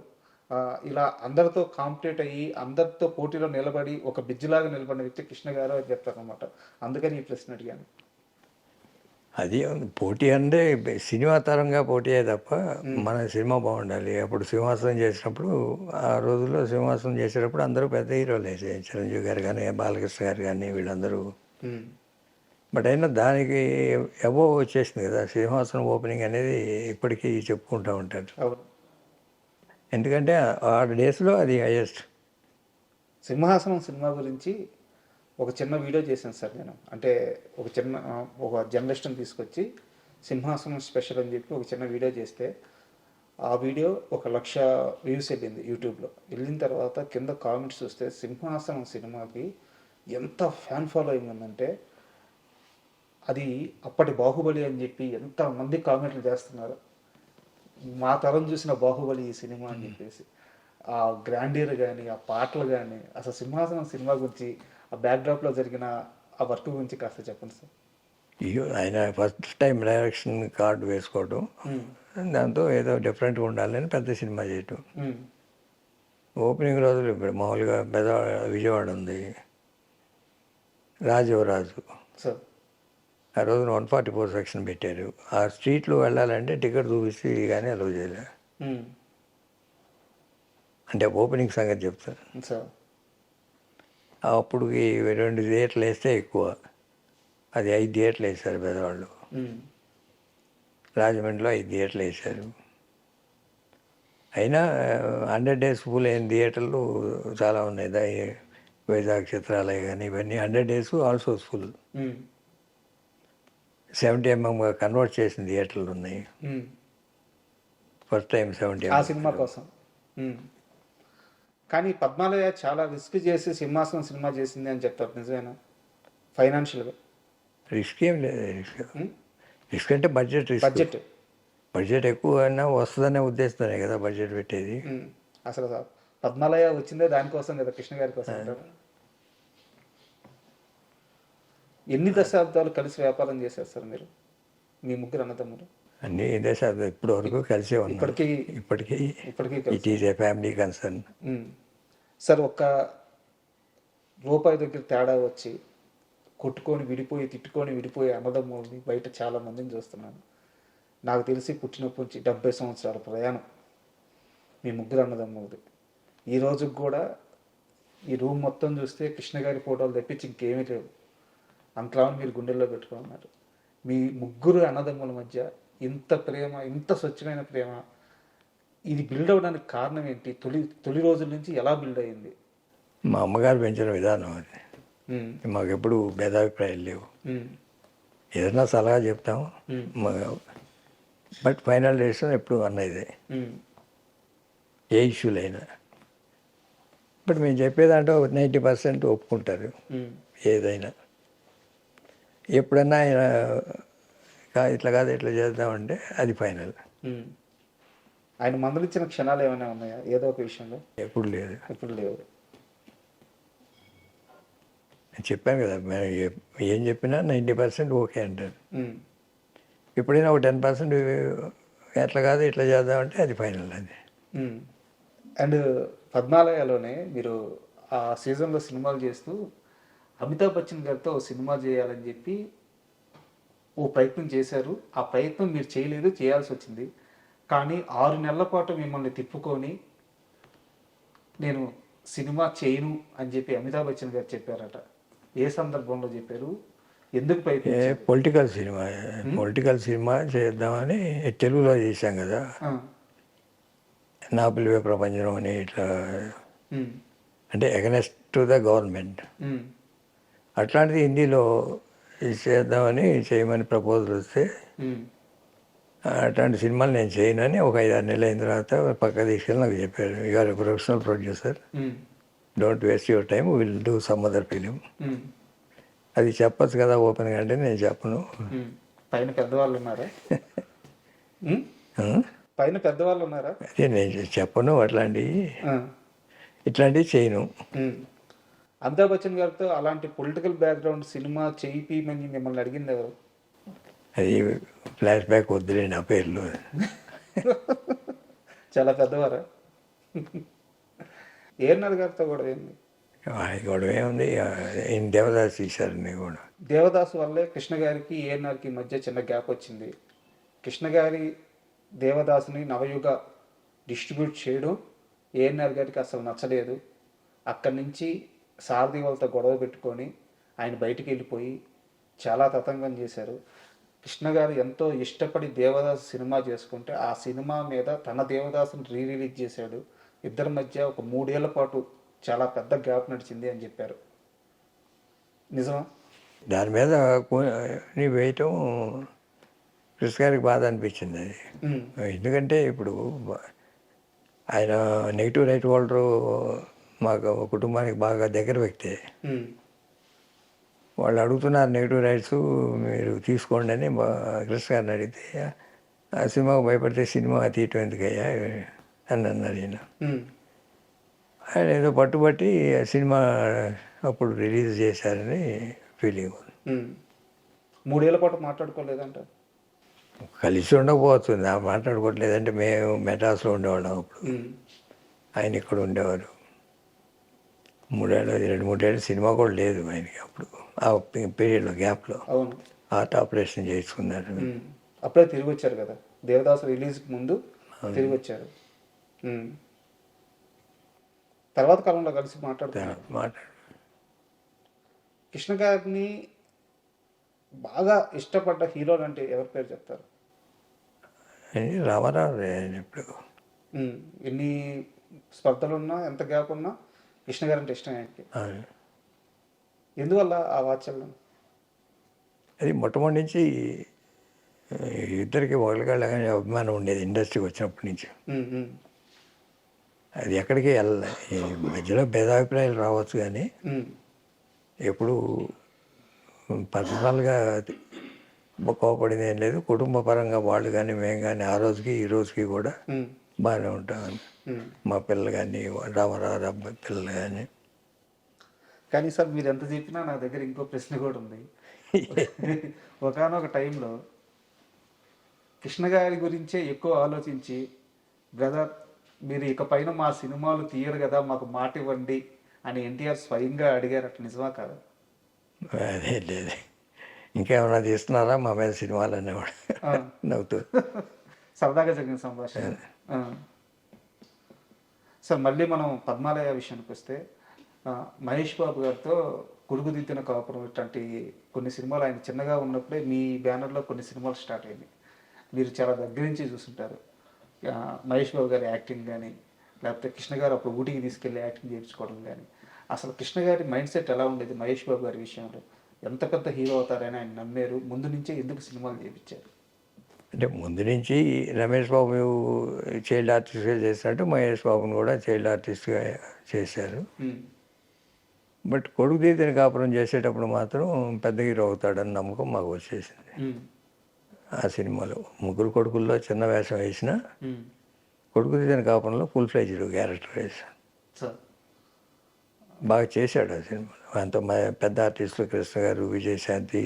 ఇలా అందరితో కాంపిటేట్ అయ్యి అందరితో పోటీలో నిలబడి ఒక బ్రిడ్జ్ లాగా నిలబడిన వ్యక్తి కృష్ణ గారు అని చెప్తారనమాట. అందుకని ఈ ప్రశ్న అడిగాను. అది పోటీ అంటే సినిమా తరంగా పోటీయే తప్ప మన సినిమా బాగుండాలి. అప్పుడు సింహాసనం చేసినప్పుడు, ఆ రోజుల్లో సింహాసనం చేసేటప్పుడు అందరూ పెద్ద హీరోలే, చిరంజీవి గారు కానీ బాలకృష్ణ గారు కానీ వీళ్ళందరూ. ఉమ్, బట్ అయినా దానికి అబోవ్ వచ్చేసింది కదా సింహాసనం ఓపెనింగ్ అనేది, ఇప్పటికీ చెప్పుకుంటూ ఉంటారు. అవును. ఎందుకంటే ఆ డేస్లో అది హైయెస్ట్. సింహాసనం సినిమా గురించి ఒక చిన్న వీడియో చేశాను సార్ నేను. అంటే ఒక జర్నలిస్ట్ని తీసుకొచ్చి సింహాసనం స్పెషల్ అని చెప్పి ఒక చిన్న వీడియో చేస్తే, ఆ వీడియో 1,00,000 వ్యూస్ వెళ్ళింది యూట్యూబ్లో. వెళ్ళిన తర్వాత కింద కామెంట్స్ చూస్తే సింహాసనం సినిమాకి ఎంత ఫ్యాన్ ఫాలోయింగ్ ఉందంటే, అది అప్పటి బాహుబలి అని చెప్పి ఎంతమంది కామెంట్లు చేస్తున్నారు. మా తరం చూసిన బాహుబలి ఈ సినిమా అని చెప్పేసి. ఆ గ్రాండియర్ కానీ, ఆ పాటలు కానీ, అసలు సింహాసనం సినిమా గురించి, ఆ బ్యాక్డ్రాప్లో జరిగిన ఆ వర్క్ గురించి కాస్త చెప్పండి సార్. ఆయన ఫస్ట్ టైం డైరెక్షన్ కార్డు వేసుకోవడం, దాంతో ఏదో డిఫరెంట్గా ఉండాలని పెద్ద సినిమా చేయటం. ఓపెనింగ్ రోజులు ఇప్పుడు మామూలుగా విజయవాడ ఉంది, రాజు సార్ ఆ రోజున 144 సెక్షన్ పెట్టారు. ఆ స్ట్రీట్లో వెళ్ళాలంటే టికెట్ చూపిస్తే కానీ అలౌ చేయలే. అంటే ఓపెనింగ్ సంగతి చెప్తాను. సార్ అప్పుడు 2 థియేటర్లు వేస్తే ఎక్కువ, అది 5 థియేటర్లు వేశారు పెద్దవాళ్ళు. రాజమండ్రిలో 5 థియేటర్లు వేశారు. అయినా 100 days ఫుల్ అయిన థియేటర్లు చాలా ఉన్నాయి. వైజాగ్ చిత్రాలయ కానీ ఇవన్నీ 100 days also full. 70mm convert చేసిన థియేటర్లు ఉన్నాయి. ఫస్ట్ టైం 70mm ఆ సినిమా కోసం. కానీ పద్మాలయ చాలా రిస్క్ చేసి సింహాసనం సినిమా చేసింది అని చెప్తారు, నిజమేనా? ఫైనాన్షియల్గా రిస్క్ ఏం లేదు. రిస్క్ అంటే బడ్జెట్ ఎక్కువ అయినా వస్తుందనే ఉద్దేశంతోనే కదా బడ్జెట్ పెట్టేది. అసలు పద్మాలయ వచ్చిందే దానికోసం కదా, కృష్ణ గారి కోసం అంటారు. ఎన్ని దశాబ్దాలు కలిసి వ్యాపారం చేశారు సార్ మీరు, మీ ముగ్గురు అన్నదమ్ములు? అన్ని దశాబ్దాలు ఇప్పటి వరకు కలిసే ఉన్నాం. ఇప్పటికీ it is a family concern. Sir ఒక్క రూపాయి దగ్గర తేడా వచ్చి కొట్టుకొని విడిపోయి తిట్టుకొని విడిపోయి అన్నదమ్ముల్ని బయట చాలా మందిని చూస్తున్నాను. నాకు తెలిసి పుట్టినప్పటి నుంచి 70 సంవత్సరాల ప్రయాణం మీ ముగ్గురు అన్నదమ్ములది. ఈ రోజుకి కూడా ఈ రూమ్ మొత్తం చూస్తే కృష్ణ గారి ఫోటోలు తెప్పించి ఇంకేమీ లేవు. అంతలా మీరు గుండెల్లో పెట్టుకున్నారు. మీ ముగ్గురు అన్నదమ్ముల మధ్య ఇంత ప్రేమ, ఇంత స్వచ్ఛమైన ప్రేమ, ఇది బిల్డ్ అవ్వడానికి కారణం ఏంటి? తొలి రోజుల నుంచి ఎలా బిల్డ్ అయ్యింది? మా అమ్మగారు పెంచిన విధానం అది. ఉమ్, మాకు ఎప్పుడు భేదాభిప్రాయాలు లేవు. ఉమ్, ఏదైనా సలహా చెప్తాము. బట్ ఫైనల్ డెసిషన్ ఎప్పుడు అన్నదే, ఉమ్, ఏ ఇష్యూలైనా. బట్ మేము చెప్పేదాంట్లో 90% ఒప్పుకుంటారు ఉమ్, ఏదైనా. ఎప్పుడన్నా ఆయన ఇట్లా కాదు ఇట్లా చేద్దామంటే అది ఫైనల్. ఉమ్. ఆయన మందలిచ్చిన క్షణాలు ఏమైనా ఉన్నాయా ఏదో ఒక విషయంలో? ఎప్పుడు లేదు. ఇప్పుడు లేవు. నేను చెప్పాను కదా, మేము ఏం చెప్పినా 90% ఓకే అంటారు. ఉమ్, ఎప్పుడైనా ఒక 10% ఎట్లా కాదు ఇట్లా చేద్దామంటే అది ఫైనల్. అది ఉమ్. అండ్ పద్మాలయలోనే మీరు ఆ సీజన్లో సినిమాలు చేస్తూ అమితాబ్ బచ్చన్ గారితో ఓ సినిమా చేయాలని చెప్పి ఓ ప్రయత్నం చేశారు. ఆ ప్రయత్నం మీరు చేయలేదు, చేయాల్సి వచ్చింది. కానీ 6 నెలల పాటు మిమ్మల్ని తిప్పుకొని నేను సినిమా చేయను అని చెప్పి అమితాబ్ బచ్చన్ గారు చెప్పారట. ఏ సందర్భంలో చెప్పారు? ఎందుకు ప్రయత్నించారు? పొలిటికల్ సినిమా చేద్దామని తెలుగులో చేశాం కదా, నా పిలువే ప్రపంచం అని. ఇట్లా అంటే ఎగనెస్ట్ టు ద గవర్నమెంట్. అట్లాంటిది హిందీలో ఇది చేద్దామని చేయమని ప్రపోజల్ వస్తే అట్లాంటి సినిమాలు నేను చేయనని ఒక 5-6 నెలలు అయిన తర్వాత పక్క తీసుకెళ్ళి నాకు చెప్పారు, you are a professional producer, don't waste your time, will do some other film. అది చెప్పచ్చు కదా ఓపెన్గా అంటే నేను చెప్పను. పైన పెద్దవాళ్ళు ఉన్నారా? పైన పెద్దవాళ్ళు ఉన్నారా? అదే నేను చెప్పను, ఇట్లాంటివి చేయను. అమితాబ్ బచ్చన్ గారితో అలాంటి పొలిటికల్ బ్యాక్గ్రౌండ్ సినిమా చేయిమని మిమ్మల్ని అడిగింది ఎవరు? అది ఫ్లాష్ బ్యాక్ వద్దులే, నా పేర్లు చాలా పెద్దవారా? ఏఎన్ఆర్ గారితో కూడా ఏంది గొడవ ఏముంది, ఈయన దేవదాస్ తీశారని కూడా. దేవదాసు వల్లే కృష్ణ గారికి ఏఎన్ఆర్కి మధ్య చిన్న గ్యాప్ వచ్చింది. కృష్ణ గారి దేవదాసుని నవయుగ డిస్ట్రిబ్యూట్ చేయడం ఏఎన్ఆర్ గారికి అసలు నచ్చలేదు. అక్కడి నుంచి సారథి వాళ్ళతో గొడవ పెట్టుకొని ఆయన బయటికి వెళ్ళిపోయి చాలా తతంగం చేశారు. కృష్ణ గారు ఎంతో ఇష్టపడి దేవదాసు సినిమా చేసుకుంటే ఆ సినిమా మీద తన దేవదాసుని రిలీజ్ చేశాడు. ఇద్దరి మధ్య ఒక 3 ఏళ్ల పాటు చాలా పెద్ద గ్యాప్ నడిచింది అని చెప్పారు. నిజమా? దాని మీద వేయటం కృష్ణ గారికి బాధ అనిపించింది అది. ఎందుకంటే ఇప్పుడు ఆయన నెగిటివ్ రైట్ హోల్డరు మాకు కుటుంబానికి బాగా దగ్గర వ్యక్తి. వాళ్ళు అడుగుతున్నారు నెగిటివ్ రైట్స్ మీరు తీసుకోండి అని కృష్ణ గారిని అడిగితే, ఆ సినిమాకు భయపడితే సినిమా తీయటం ఎందుకయ్యా అని అన్నారు ఈయన. ఆయన ఏదో పట్టుబట్టి ఆ సినిమా అప్పుడు రిలీజ్ చేశారని ఫీలింగ్. 3 ఏళ్ల పాటు మాట్లాడుకోలేదంట. కలిసి ఉండకపోవచ్చు, మాట్లాడుకోవట్లేదంటే మేము మెడ్రాస్లో ఉండేవాళ్ళం అప్పుడు, ఆయన ఇక్కడ ఉండేవారు. 2-3 ఏళ్ళు సినిమా కూడా లేదు ఆయనకి అప్పుడు. ఆ పీరియడ్లో గ్యాప్లో హార్ట్ ఆపరేషన్ చేసుకున్నారు. అప్పుడే తిరిగి వచ్చారు కదా, దేవదాసు రిలీజ్కి ముందు తిరిగి వచ్చారు. తర్వాత కాలంలో కలిసి మాట్లాడుతున్నారు. కృష్ణ గారిని బాగా ఇష్టపడ్డ హీరోలు అంటే ఎవరి పేరు చెప్తారు? రామారావు. ఇప్పుడు ఎన్ని స్పర్ధలు ఉన్నా ఎంత గ్యాప్ ఉన్నా కృష్ణ గారు అంటే ఇష్టం ఆయనకి. ఎందువల్ల ఆ వాత్సల్యం? అది మొట్టమొదటి నుంచి ఇద్దరికి ఒకరికాళ్ళగానే అభిమానం ఉండేది ఇండస్ట్రీకి వచ్చినప్పటి నుంచి. అది ఎక్కడికి వెళ్ళాలి, ఈ మధ్యలో భేదాభిప్రాయాలు రావచ్చు కానీ ఎప్పుడు పర్సనల్గా కోపడింది ఏం లేదు. కుటుంబ పరంగా వాళ్ళు కానీ మేము కానీ ఆ రోజుకి ఈ రోజుకి కూడా బాగానే ఉంటామని. మా పిల్లలు కానీ రామారావు అబ్బాయి పిల్లలు కానీ. కానీ సార్ మీరు ఎంత చెప్పినా నా దగ్గర ఇంకో ప్రశ్న కూడా ఉంది. ఒకానొక టైంలో కృష్ణ గారి గురించే ఎక్కువ ఆలోచించి, బ్రదర్ మీరు ఇక పైన మా సినిమాలు తీయరు కదా, మాకు మాట ఇవ్వండి అని ఎన్టీఆర్ స్వయంగా అడిగారు. అట్లా నిజమా కాదా? అదే లేదు, ఇంకేమైనా తీస్తున్నారా మా మీద సినిమాలు అనేవాడు ఆ. నవ్వుతూ. సరదాగా జరిగిన సంభాషణ. ఆ. సార్ మళ్ళీ మనం పద్మాలయ విషయానికి వస్తే మహేష్ బాబు గారితో కొడుకుదిద్దిన కాపురం ఇట్లాంటి కొన్ని సినిమాలు ఆయన చిన్నగా ఉన్నప్పుడే మీ బ్యానర్లో కొన్ని సినిమాలు స్టార్ట్ అయ్యాయి. మీరు చాలా దగ్గర నుంచి చూస్తుంటారు మహేష్ బాబు గారి యాక్టింగ్ కానీ, లేకపోతే కృష్ణ గారు అప్పుడు ఊటీకి తీసుకెళ్ళి యాక్టింగ్ చేయించుకోవడం కానీ. అసలు కృష్ణ గారి మైండ్ సెట్ ఎలా ఉండేది మహేష్ బాబు గారి విషయంలో? ఎంత పెద్ద హీరో అవుతారని ఆయన నమ్మారు? ముందు నుంచే ఎందుకు సినిమాలు చేయించారు? అంటే ముందు నుంచి రమేష్ బాబు చైల్డ్ ఆర్టిస్ట్గా చేసినట్టు మహేష్ బాబుని కూడా చైల్డ్ ఆర్టిస్ట్గా చేశారు. బట్ కొడుకు తీతిన కాపురం చేసేటప్పుడు మాత్రం పెద్ద హీరో అవుతాడని నమ్మకం మాకు వచ్చేసింది. ఆ సినిమాలో ముగ్గురు కొడుకుల్లో చిన్న వేషం వేసిన కొడుకు తీతిన కాపురంలో ఫుల్ ఫ్లెజ్డ్ క్యారెక్టర్ వేసాను. సార్ బాగా చేశాడు ఆ సినిమాలో. అంత పెద్ద ఆర్టిస్టులు కృష్ణ గారు, విజయశాంతి,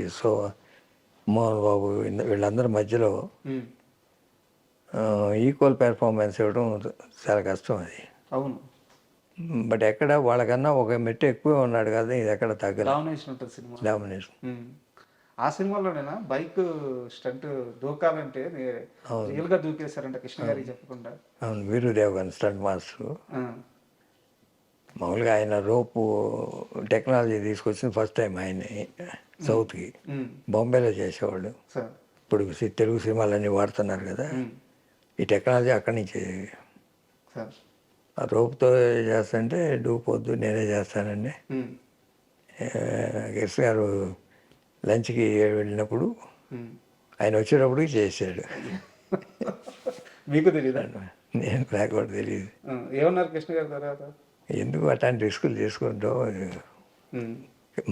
మోహన్ బాబు వీళ్ళందరి మధ్యలో ఈక్వల్ పెర్ఫార్మెన్స్ ఇవ్వడం చాలా కష్టం అది. అవును. బట్ ఎక్కడ వాళ్ళకన్నా ఒక మెట్టు ఎక్కువే ఉన్నాడు కదా, ఇది ఎక్కడ తగ్గలేదు. డామినేషన్ ఉంటుంది సినిమా. డామినేషన్. ఆ సినిమాలోనేనా బైక్ స్టంట్ దూకాలంటే రియల్గా దూకేశారంట కృష్ణ గారికి చెప్పకుండా? అవును, వీరుదేవ్ గారు స్టంట్ మాస్టర్. మామూలుగా ఆయన రోపు టెక్నాలజీ తీసుకొచ్చింది ఫస్ట్ టైం ఆయన సౌత్కి. బాంబేలో చేసేవాళ్ళు. ఇప్పుడు తెలుగు సినిమాలన్నీ వాడుతున్నారు కదా, ఈ టెక్నాలజీ అక్కడి నుంచి. ఆ రోపుతో చేస్తుంటే డూపోద్దు నేనే చేస్తానండి. కృష్ణ గారు లంచ్కి వెళ్ళినప్పుడు ఆయన వచ్చేటప్పటికి చేశాడు. మీకు తెలియదు? నేను నాకు కూడా తెలియదు. ఏమన్నారు కృష్ణ గారి తర్వాత? ఎందుకు అట్లాంటి రిస్కులు తీసుకుంటావు,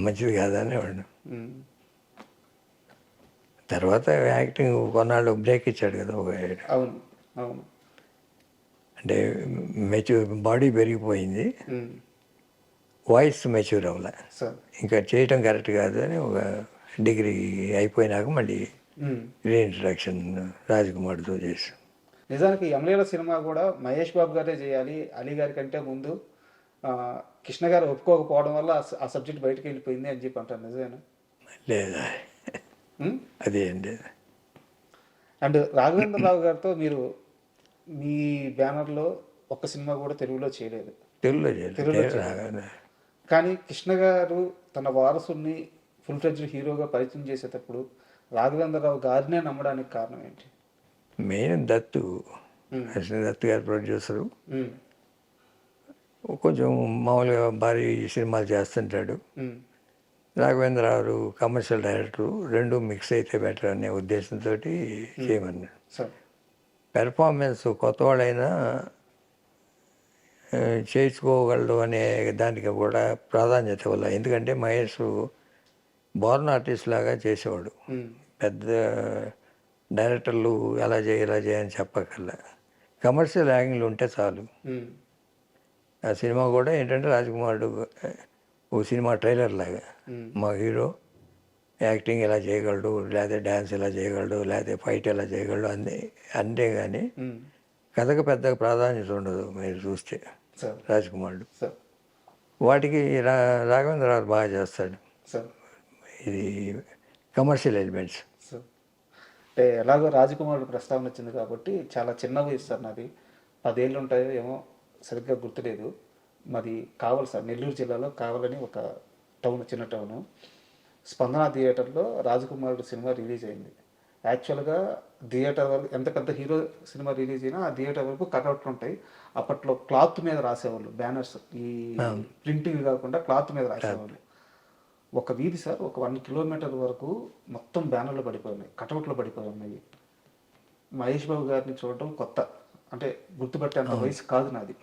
మంచిది కాదని వాడు. తర్వాత యాక్టింగ్ కొన్నాళ్ళు బ్రేక్ ఇచ్చాడు కదా ఒక. అవును అవును. అంటే బాడీ పెరిగిపోయింది, వాయిస్ మెచ్యూర్ అవ్వలే, ఇంకా చేయటం కరెక్ట్ కాదు అని ఒక డిగ్రీ అయిపోయినాక మళ్ళీ రీఇంట్రడక్షన్ రాజకుమార్తో చేశాం. నిజానికి యమలీల సినిమా కూడా మహేష్ బాబు గారే చేయాలి, అలీ గారి కంటే ముందు కృష్ణ గారు ఒప్పుకోకపోవడం వల్ల ఆ సబ్జెక్ట్ బయటకు వెళ్ళిపోయింది అని చెప్పి అంటారు. నిజమేనా? లేదా అదేం లేదు. అండ్ రాఘవేంద్రరావు గారితో మీరు మీ బ్యానర్లో ఒక్క సినిమా కూడా తెలుగులో చేయలేదు. తెలుగులో చేయలేదు. కానీ కృష్ణ గారు తన వారసుని ఫుల్ ఫ్లెడ్జ్డ్ హీరోగా పరిచయం చేసేటప్పుడు రాఘవేంద్రరావు గారినే నమ్మడానికి కారణం ఏంటి? మెయిన్ దత్తు, దత్తు గారు ప్రొడ్యూసరు. కొంచెం మామూలుగా భారీ సినిమాలు చేస్తుంటాడు. రాఘవేంద్రరావు కమర్షియల్ డైరెక్టరు, రెండు మిక్స్ అయితే బెటర్ అనే ఉద్దేశంతో చేయమన్నాడు. పెర్ఫార్మెన్స్ కొత్తవాడైనా చేయించుకోగలడు అనే దానికి కూడా ప్రాధాన్యత ఇవ్వాలి. ఎందుకంటే మహేష్ బోర్న్ ఆర్టిస్ట్ లాగా చేసేవాడు. పెద్ద డైరెక్టర్లు ఎలా చేయని చెప్పకల్లా కమర్షియల్ యాంగిల్ ఉంటే చాలు. ఆ సినిమా కూడా ఏంటంటే రాజకుమారుడు ఓ సినిమా ట్రైలర్ లాగా, మా హీరో యాక్టింగ్ ఎలా చేయగలడు, లేకపోతే డ్యాన్స్ ఎలా చేయగలడు, లేకపోతే ఫైట్ ఎలా చేయగలడు అంతే కానీ కథకు పెద్ద ప్రాధాన్యత ఉండదు. మీరు చూస్తే రాజకుమారుడు వాటికి రాఘవేంద్రరావు బాగా చేస్తాడు. ఇది కమర్షియల్ ఎలిమెంట్స్. అంటే ఎలాగో రాజకుమారుడు ప్రస్తావన వచ్చింది కాబట్టి చాలా చిన్న వయసు సార్, నాది 10 ఏళ్ళు ఉంటాయో ఏమో సరిగ్గా గుర్తులేదు. మాది కావలి సార్, నెల్లూరు జిల్లాలో కావాలని ఒక టౌన్, చిన్న టౌను. స్పందన థియేటర్లో రాజకుమారుడు సినిమా రిలీజ్ అయింది. యాక్చువల్గా థియేటర్ వరకు ఎంత పెద్ద హీరో సినిమా రిలీజ్ అయినా ఆ థియేటర్ వరకు కటౌట్లు ఉంటాయి. అప్పట్లో క్లాత్ మీద రాసేవాళ్ళు బ్యానర్స్, ఈ ప్రింటింగ్ కాకుండా క్లాత్ మీద రాసేవాళ్ళు. ఒక వీధి సార్, ఒక 1 కిలోమీటర్ వరకు మొత్తం బ్యానర్లు పడిపోయినాయి, కటౌట్లు పడిపోయి ఉన్నాయి. మహేష్ బాబు గారిని చూడటం కొత్త, అంటే గుర్తుపట్టే అంత వయసు కాదు నాది.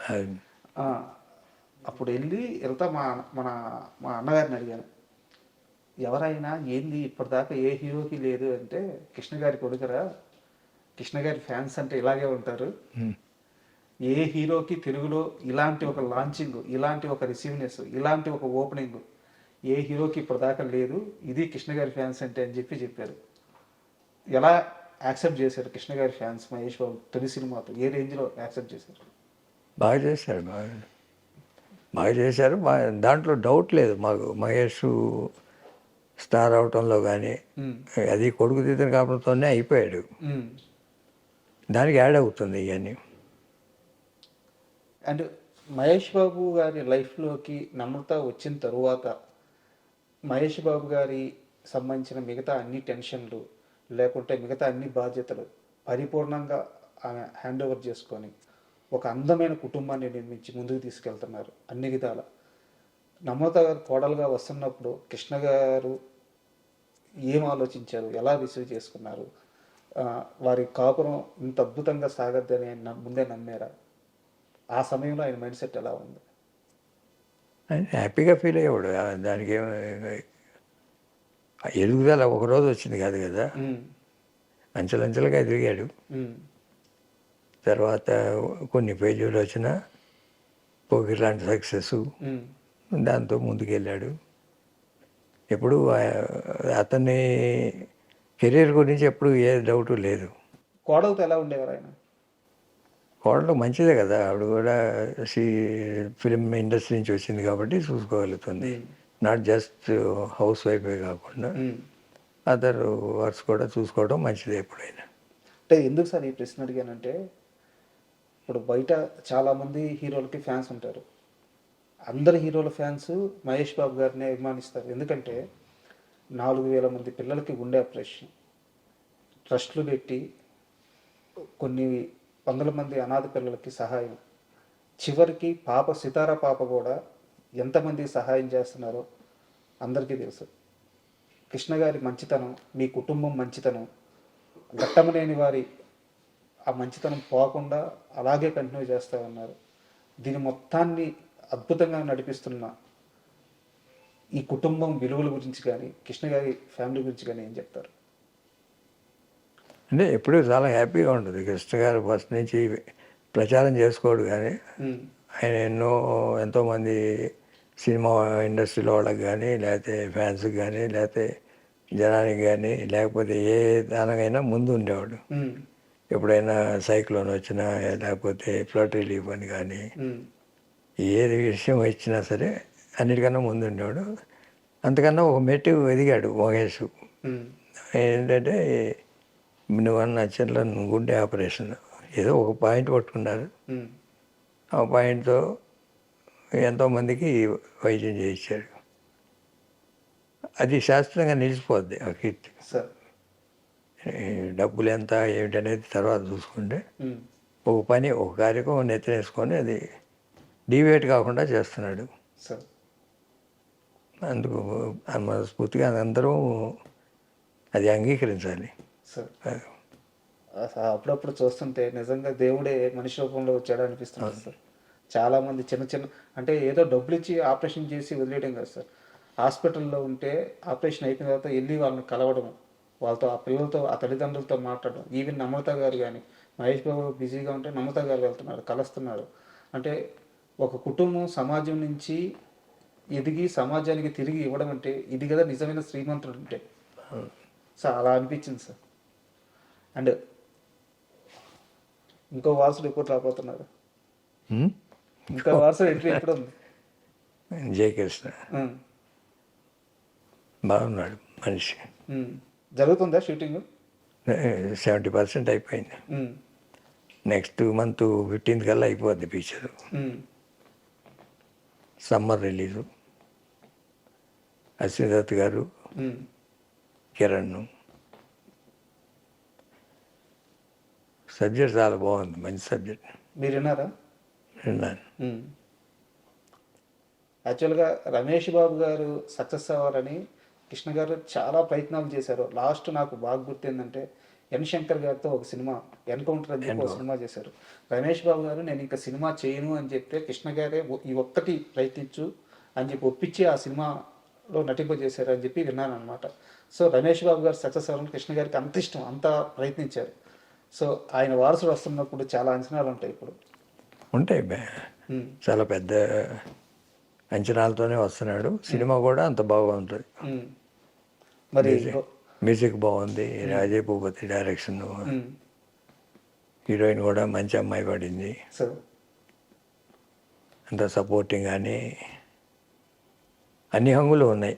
అప్పుడు వెళ్తా మా అన్నగారిని అడిగాను, ఎవరైనా ఏంది ఇప్పటిదాకా ఏ హీరోకి లేదు అంటే, కృష్ణ గారి కొడుకురా, కృష్ణ గారి ఫ్యాన్స్ అంటే ఇలాగే ఉంటారు. ఏ హీరోకి తెలుగులో ఇలాంటి ఒక లాంచింగ్, ఇలాంటి ఒక రిసీవ్నెస్, ఇలాంటి ఒక ఓపెనింగ్ ఏ హీరోకి ఇప్పటిదాకా లేదు, ఇది కృష్ణ గారి ఫ్యాన్స్ అంటే అని చెప్పారు. ఎలా యాక్సెప్ట్ చేశారు కృష్ణ గారి ఫ్యాన్స్ మహేష్ బాబు తొలి సినిమాతో? ఏ రేంజ్లో యాక్సెప్ట్ చేశారు? బాగా చేశారు. దాంట్లో డౌట్ లేదు మాకు. మహేష్ స్టార్ అవటంలో కానీ అది కొడుకు తీసిన కాపురంతోనే అయిపోయాడు. దానికి యాడ్ అవుతుంది ఇవన్నీ. అండ్ మహేష్ బాబు గారి లైఫ్లోకి నమ్రత వచ్చిన తరువాత మహేష్ బాబు గారి సంబంధించిన మిగతా అన్ని టెన్షన్లు లేకుంటే మిగతా అన్ని బాధ్యతలు పరిపూర్ణంగా ఆమె హ్యాండ్ ఓవర్ చేసుకొని ఒక అందమైన కుటుంబాన్ని నిర్మించి ముందుకు తీసుకెళ్తున్నారు అన్ని విధాల. నమ్రత గారు కోడలుగా వస్తున్నప్పుడు కృష్ణ గారు ఏం ఆలోచించారు, ఎలా రిసీవ్ చేసుకున్నారు, వారి కాపురం ఇంత అద్భుతంగా సాగద్దని ఆయన ముందే నమ్మారా? ఆ సమయంలో ఆయన మైండ్ సెట్ ఎలా ఉంది? ఆయన హ్యాపీగా ఫీల్ అయ్యేవాడు. దానికి ఎదుగుదల ఒకరోజు వచ్చింది కాదు కదా, అంచెలంచెలుగా ఎదిగాడు. తర్వాత కొన్ని పేజీలు వచ్చిన పోకి లాంటి సక్సెస్, దాంతో ముందుకెళ్ళాడు. ఎప్పుడు అతని కెరీర్ గురించి ఎప్పుడు ఏ డౌటు లేదు. కోడలతో ఎలా ఉండేవారు ఆయన? కోడలు మంచిదే కదా, ఆవిడ కూడా ఫిలిం ఇండస్ట్రీ నుంచి వచ్చింది కాబట్టి చూసుకోగలుగుతుంది. నాట్ జస్ట్ హౌస్ వైఫే కాకుండా అదర్ వర్క్స్ కూడా చూసుకోవడం మంచిదే ఎప్పుడైనా. అంటే ఎందుకు సార్ ఈ ప్రశ్న అడిగానంటే, ఇప్పుడు బయట చాలామంది హీరోలకి ఫ్యాన్స్ ఉంటారు. అందరు హీరోల ఫ్యాన్స్ మహేష్ బాబు గారిని అభిమానిస్తారు. ఎందుకంటే 4,000 మంది పిల్లలకి గుండె ఆపరేషన్, ట్రస్టులు పెట్టి కొన్ని వందల మంది అనాథ పిల్లలకి సహాయం, చివరికి సితారా పాప కూడా ఎంతమంది సహాయం చేస్తున్నారో అందరికీ తెలుసు. కృష్ణ గారి మంచితనం, మీ కుటుంబం మంచితనం, ఘట్టమనేని వారి ఆ మంచితనం పోకుండా అలాగే కంటిన్యూ చేస్తూ ఉన్నారు. దీని మొత్తాన్ని అద్భుతంగా నడిపిస్తున్న ఈ కుటుంబం విలువల గురించి కానీ కృష్ణ గారి ఫ్యామిలీ గురించి కానీ ఏం చెప్తారు? అంటే ఎప్పుడూ చాలా హ్యాపీగా ఉంటుంది. కృష్ణ గారు ఫస్ట్ నుంచి ప్రచారం చేసుకోడు కానీ ఆయన ఎంతోమంది సినిమా ఇండస్ట్రీలో వాళ్ళకి కానీ లేకపోతే ఫ్యాన్స్కి కానీ లేకపోతే జనానికి కానీ లేకపోతే ఏ దానికైనా ముందు ఉండేవాడు. ఎప్పుడైనా సైక్లోన్ వచ్చినా లేకపోతే ఫ్లడ్ రిలీఫ్ అని కానీ ఏది విషయం వచ్చినా సరే అన్నిటికన్నా ముందు ఉండేవాడు. అంతకన్నా ఒక మెట్టు ఎదిగాడు మహేష్. ఏంటంటే నువ్వన్న చిన్న గుండె ఆపరేషన్ ఏదో ఒక పాయింట్ పట్టుకున్నారు. ఆ పాయింట్తో ఎంతోమందికి వైద్యం చేయించాడు. అది శాస్త్రంగా నిలిచిపోద్ది ఆ కీర్తి. డబ్బులు ఎంత ఏమిటనేది తర్వాత చూసుకుంటే ఒక పని ఒక కార్యక్రమం నెత్తనేసుకొని అది డివేట్ కాకుండా చేస్తున్నాడు. అందుకు మనస్ఫూర్తిగా అందరూ అది అంగీకరించాలి. అప్పుడప్పుడు చూస్తుంటే నిజంగా దేవుడే మనిషి రూపంలో వచ్చాడు అనిపిస్తుంది సార్. చాలామంది చిన్న చిన్న అంటే ఏదో డబ్బులు ఇచ్చి ఆపరేషన్ చేసి వదిలేయడం కాదు సార్. హాస్పిటల్లో ఉంటే ఆపరేషన్ అయిపోయిన తర్వాత వెళ్ళి వాళ్ళని కలవడం, వాళ్ళతో ఆ పిల్లలతో ఆ తల్లిదండ్రులతో మాట్లాడడం. ఈవెన్ నమ్రత గారు కానీ మహేష్ బాబు బిజీగా ఉంటే నమ్రత గారు వెళ్తున్నారు, కలుస్తున్నారు. అంటే ఒక కుటుంబం సమాజం నుంచి ఎదిగి సమాజానికి తిరిగి ఇవ్వడం అంటే ఇది కదా నిజమైన శ్రీమంతుడు అంటే. సార్ అలా అనిపించింది సార్. అండ్ ఇంకో వారసుడు ఎప్పుడు రాబోతున్నారు? ఇంకో వారసుడు ఎంట్రీ ఎప్పుడు ఉంది? జయకృష్ణ బాగున్నాడు మనిషి. జరుగుతుందా షూటింగ్? 70% అయిపోయింది. నెక్స్ట్ మంత్ 15th కల్లా అయిపోద్ది picture. Summer release. Ashwini Dutt గారు, కిరణ్. సబ్జెక్ట్ చాలా బాగుంది, మంచి సబ్జెక్ట్. మీరు విన్నారా? విన్నాను. యాక్చువల్గా రమేష్ బాబు గారు సక్సెస్ అవ్వాలని కృష్ణ గారు చాలా ప్రయత్నాలు చేశారు. లాస్ట్ నాకు బాగా గుర్తిందంటే ఎన్ శంకర్ గారితో ఒక సినిమా ఎన్కౌంటర్ అని చెప్పి ఒక సినిమా చేశారు. రమేష్ బాబు గారు నేను ఇంకా సినిమా చేయను అని చెప్తే కృష్ణ గారే ఈ ఒక్కటి ప్రయత్నించు అని చెప్పి ఒప్పించి ఆ సినిమాలో నటింపజేశారు అని చెప్పి విన్నాను అనమాట. సో రమేష్ బాబు గారు సక్సెస్ అవ్వాలని కృష్ణ గారికి అంత ఇష్టం, అంత ప్రయత్నించారు. సో ఆయన వారసుడు వస్తున్నప్పుడు చాలా అంచనాలు ఉంటాయి. ఇప్పుడు ఉంటాయి, చాలా పెద్ద అంచనాలతోనే వస్తున్నాడు. సినిమా కూడా అంత బాగుంటుంది. మరి మ్యూజిక్ బాగుంది, రాజేష్ భూపతి డైరెక్షన్, హీరోయిన్ కూడా మంచి అమ్మాయి పడింది. అంత సపోర్టింగ్ కానీ అన్ని హంగులు ఉన్నాయి.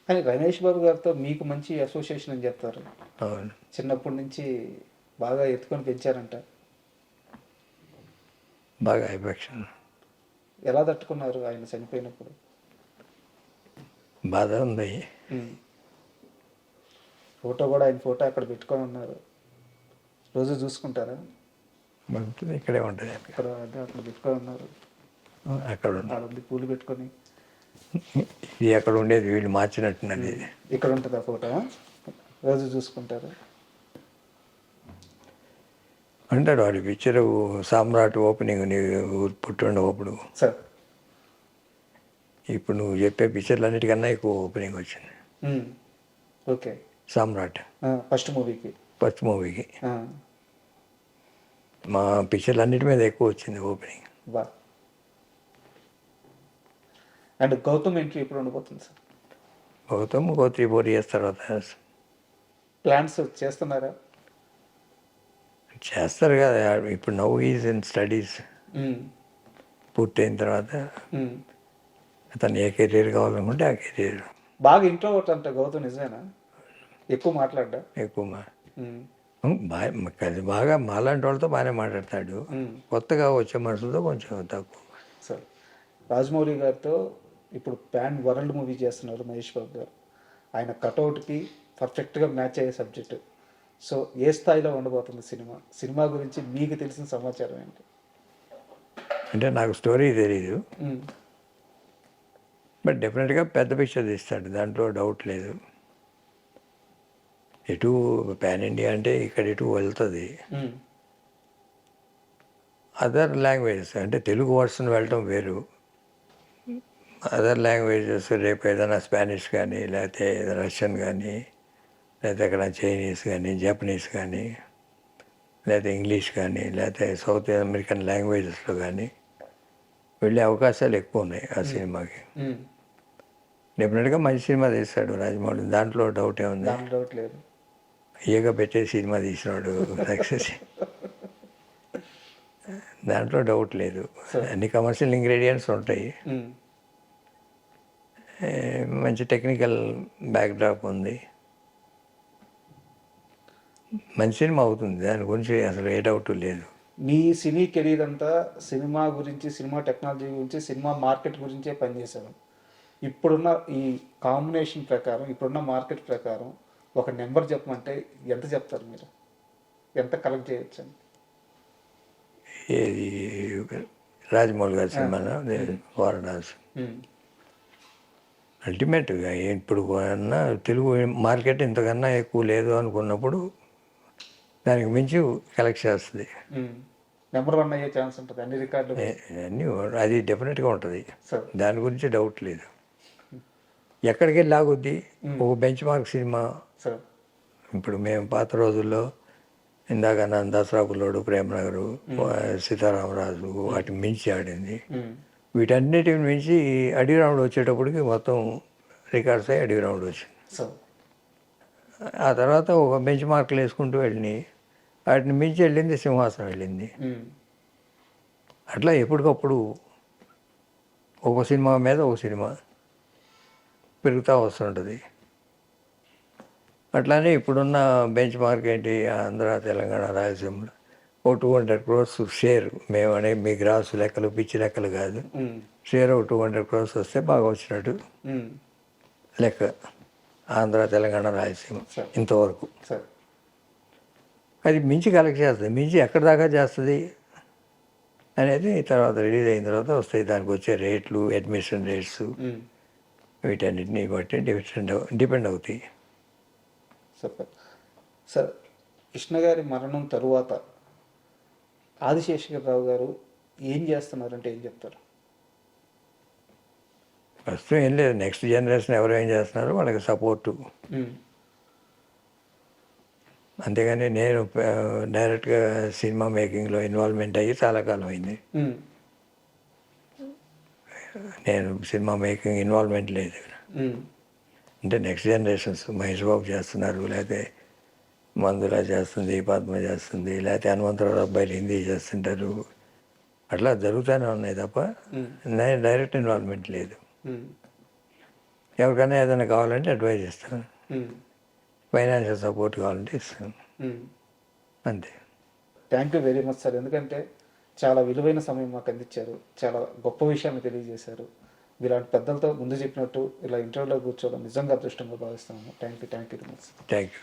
కానీ రమేష్ బాబు గారితో మీకు మంచి అసోసియేషన్ అని చెప్తారు. అవును. చిన్నప్పటి నుంచి బాగా ఎత్తుకొని పెంచారంట. బాగా ఎఫెక్షన్. ఎలా తట్టుకున్నారు ఆయన చనిపోయినప్పుడు? బాధ ఉంది. ఫోటో కూడా ఆయన ఫోటో అక్కడ పెట్టుకొని ఉన్నారు. రోజు చూసుకుంటారా? ఉంటుంది, ఇక్కడే ఉంటుంది. అక్కడ అక్కడ పెట్టుకొని ఉన్నారు. అక్కడ ఉంది. ఆడ ఉంది పూలు పెట్టుకొని. ఇది అక్కడ ఉండేది, వీళ్ళు మార్చినట్టున్నది. ఇక్కడ ఉంటుంది ఆ ఫోటో. రోజు చూసుకుంటారు. అంటాడు వాడి పిక్చర్ సామ్రాట్ ఓపెనింగ్ నీవు పుట్టిండప్పుడు. సార్ ఇప్పుడు నువ్వు చెప్పే పిక్చర్లు అన్నిటికన్నా ఎక్కువ ఓపెనింగ్ వచ్చింది ఓకే. సామ్రాట్ ఫస్ట్ మూవీకి. ఫస్ట్ మూవీకి మా పిక్చర్లు అన్నిటి మీద ఎక్కువ వచ్చింది ఓపెనింగ్. బా. అండ్ గౌతమ్ ఎంట్రీ ఎప్పుడు ఉండబోతుంది సార్? గౌతమ్ 3-4 years తర్వాత ప్లాన్స్ చేస్తున్నారా? చేస్తారు కదా. ఇప్పుడు నవ్ ఈజ్ ఇన్ స్టడీస్. పూర్తయిన తర్వాత అతను ఏ కెరీర్ కావాలనుకుంటే ఆ కెరీర్. బాగా ఇంట్రోవర్ట్ అంట గౌతమ్, నిజమేనా? ఎక్కువ మాట్లాడ్డా? ఎక్కువ బాగా మాలాంటి వాళ్ళతో బాగానే మాట్లాడతాడు. కొత్తగా వచ్చే మనుషులతో కొంచెం తక్కువ. సార్ రాజమౌళి గారితో ఇప్పుడు ప్యాన్ వరల్డ్ మూవీ చేస్తున్నారు మహేష్ బాబు గారు. ఆయన కటౌట్కి పర్ఫెక్ట్గా మ్యాచ్ అయ్యే సబ్జెక్టు. సో ఏ స్థాయిలో ఉండబోతుంది సినిమా? సినిమా గురించి మీకు తెలిసిన సమాచారం ఏంటి? అంటే నాకు స్టోరీ తెలీదు, బట్ డెఫినెట్గా పెద్ద పిక్చర్ తీస్తాడు, దాంట్లో డౌట్ లేదు. ఎటు పాన్ ఇండియా అంటే ఇక్కడ ఎటు వెళ్తుంది. అదర్ లాంగ్వేజెస్ అంటే తెలుగు వర్షన్ వెళ్ళటం వేరు. అదర్ లాంగ్వేజెస్ రేపు ఏదైనా స్పానిష్ కానీ, లేకపోతే రష్యన్ కానీ, లేకపోతే అక్కడ చైనీస్ కానీ, జపనీస్ కానీ, లేకపోతే ఇంగ్లీష్ కానీ, లేకపోతే సౌత్ అమెరికన్ లాంగ్వేజెస్లో కానీ వెళ్ళే అవకాశాలు ఎక్కువ ఉన్నాయి ఆ సినిమాకి. డెఫినెట్గా మంచి సినిమా తీస్తాడు రాజమౌళి, దాంట్లో డౌట్ ఏముంది? డౌట్ లేదు. ఏగా పెట్టే సినిమా తీసినాడు సక్సెస్, దాంట్లో డౌట్ లేదు. అన్ని కమర్షియల్ ఇంగ్రీడియంట్స్ ఉంటాయి, మంచి టెక్నికల్ బ్యాక్డ్రాప్ ఉంది, మంచి సినిమా అవుతుంది, దాని గురించి అసలు ఏ డౌట్ లేదు. మీ సినీ కెరీర్ అంతా సినిమా గురించి, సినిమా టెక్నాలజీ గురించి, సినిమా మార్కెట్ గురించే పనిచేశాను. ఇప్పుడున్న ఈ కాంబినేషన్ ప్రకారం, ఇప్పుడున్న మార్కెట్ ప్రకారం ఒక నెంబర్ చెప్పమంటే ఎంత చెప్తారు మీరు? ఎంత కలెక్ట్ చేయొచ్చు అని? ఏది రాజమౌళి గారి సినిమానా వారణాసి? అల్టిమేట్గా ఇప్పుడు కన్నా తెలుగు మార్కెట్ ఇంతకన్నా ఎక్కువ లేదు అనుకున్నప్పుడు దానికి మించి కలెక్ట్ చేస్తుంది. నెంబర్ 1 అయ్యే ఛాన్స్ ఉంటుంది అన్ని రికార్డు అన్నీ, అది డెఫినెట్గా ఉంటుంది, దాని గురించి డౌట్ లేదు. ఎక్కడికి వెళ్ళి ఆగుద్ది ఒక బెంచ్ మార్క్ సినిమా. ఇప్పుడు మేము పాత రోజుల్లో ఇందాక నన్ను దసరా బుల్లోడు, ప్రేమనగరు, సీతారామరాజు వాటి మించి ఆడింది. వీటన్నిటిని మించి అడవి రాముడు వచ్చేటప్పటికి మొత్తం రికార్డ్స్ అయ్యి అడవి రాముడు వచ్చింది. ఆ తర్వాత ఒక బెంచ్ మార్కులు వేసుకుంటూ వెళ్ళినాయి, వాటిని మించి వెళ్ళింది సింహాసనం వెళ్ళింది. అట్లా ఎప్పటికప్పుడు ఒక సినిమా మీద ఒక సినిమా పెరుగుతూ వస్తుంటుంది. అట్లానే ఇప్పుడున్న బెంచ్ మార్క్ ఏంటి, ఆంధ్ర, తెలంగాణ, రాయలసీమలో ఓ 200 crores షేర్. మేమనే మీ గ్రాస్ లెక్కలు, పిచ్చి లెక్కలు కాదు, షేర్ ఒక 200 crores వస్తే బాగా వచ్చినట్టు లెక్క. ఆంధ్ర, తెలంగాణ, రాయలసీమ ఇంతవరకు అది మించి కలెక్ట్ చేస్తుంది. మించి ఎక్కడి దాకా చేస్తుంది అనేది తర్వాత రిలీజ్ అయిన తర్వాత వస్తాయి. దానికి వచ్చే రేట్లు, అడ్మిషన్ రేట్స్, వీటన్నిటిని బట్టి డిపెండ్ అవుతాయి. Super sir. కృష్ణ గారి మరణం తరువాత ఆదిశేషగిరిరావు గారు ఏం చేస్తున్నారంటే ఏం చెప్తారు? ప్రస్తుతం ఏం లేదు, నెక్స్ట్ జనరేషన్ ఎవరు ఏం చేస్తున్నారో వాళ్ళకి సపోర్టు. అంతేగాని నేను డైరెక్ట్గా సినిమా మేకింగ్లో ఇన్వాల్వ్మెంట్ అయ్యి చాలా కాలం అయింది. నేను సినిమా మేకింగ్ ఇన్వాల్వ్మెంట్ లేదు. అంటే నెక్స్ట్ జనరేషన్స్ మహేష్ బాబు చేస్తున్నారు, లేకపోతే మందులా చేస్తుంది, పద్మ చేస్తుంది, లేకపోతే హనుమంతరావు అబ్బాయిలు హిందీ చేస్తుంటారు, అట్లా జరుగుతూనే ఉన్నాయి తప్ప నేను డైరెక్ట్ ఇన్వాల్వ్మెంట్ లేదు. ఎవరికైనా ఏదైనా కావాలంటే అడ్వైజ్ ఇస్తాను, ఫైనాన్షియల్ సపోర్ట్ కావాలంటే ఇస్తాను, అంతే. Thank you very much sir. ఎందుకంటే చాలా విలువైన సమయం మాకు అందించారు, చాలా గొప్ప విషయాన్ని తెలియజేశారు. ఇలాంటి పెద్దలతో ముందు చెప్పినట్టు ఇలా ఇంటర్వ్యూలో కూర్చోవడం నిజంగా అదృష్టంగా భావిస్తాము. Thank you very much. Thank you.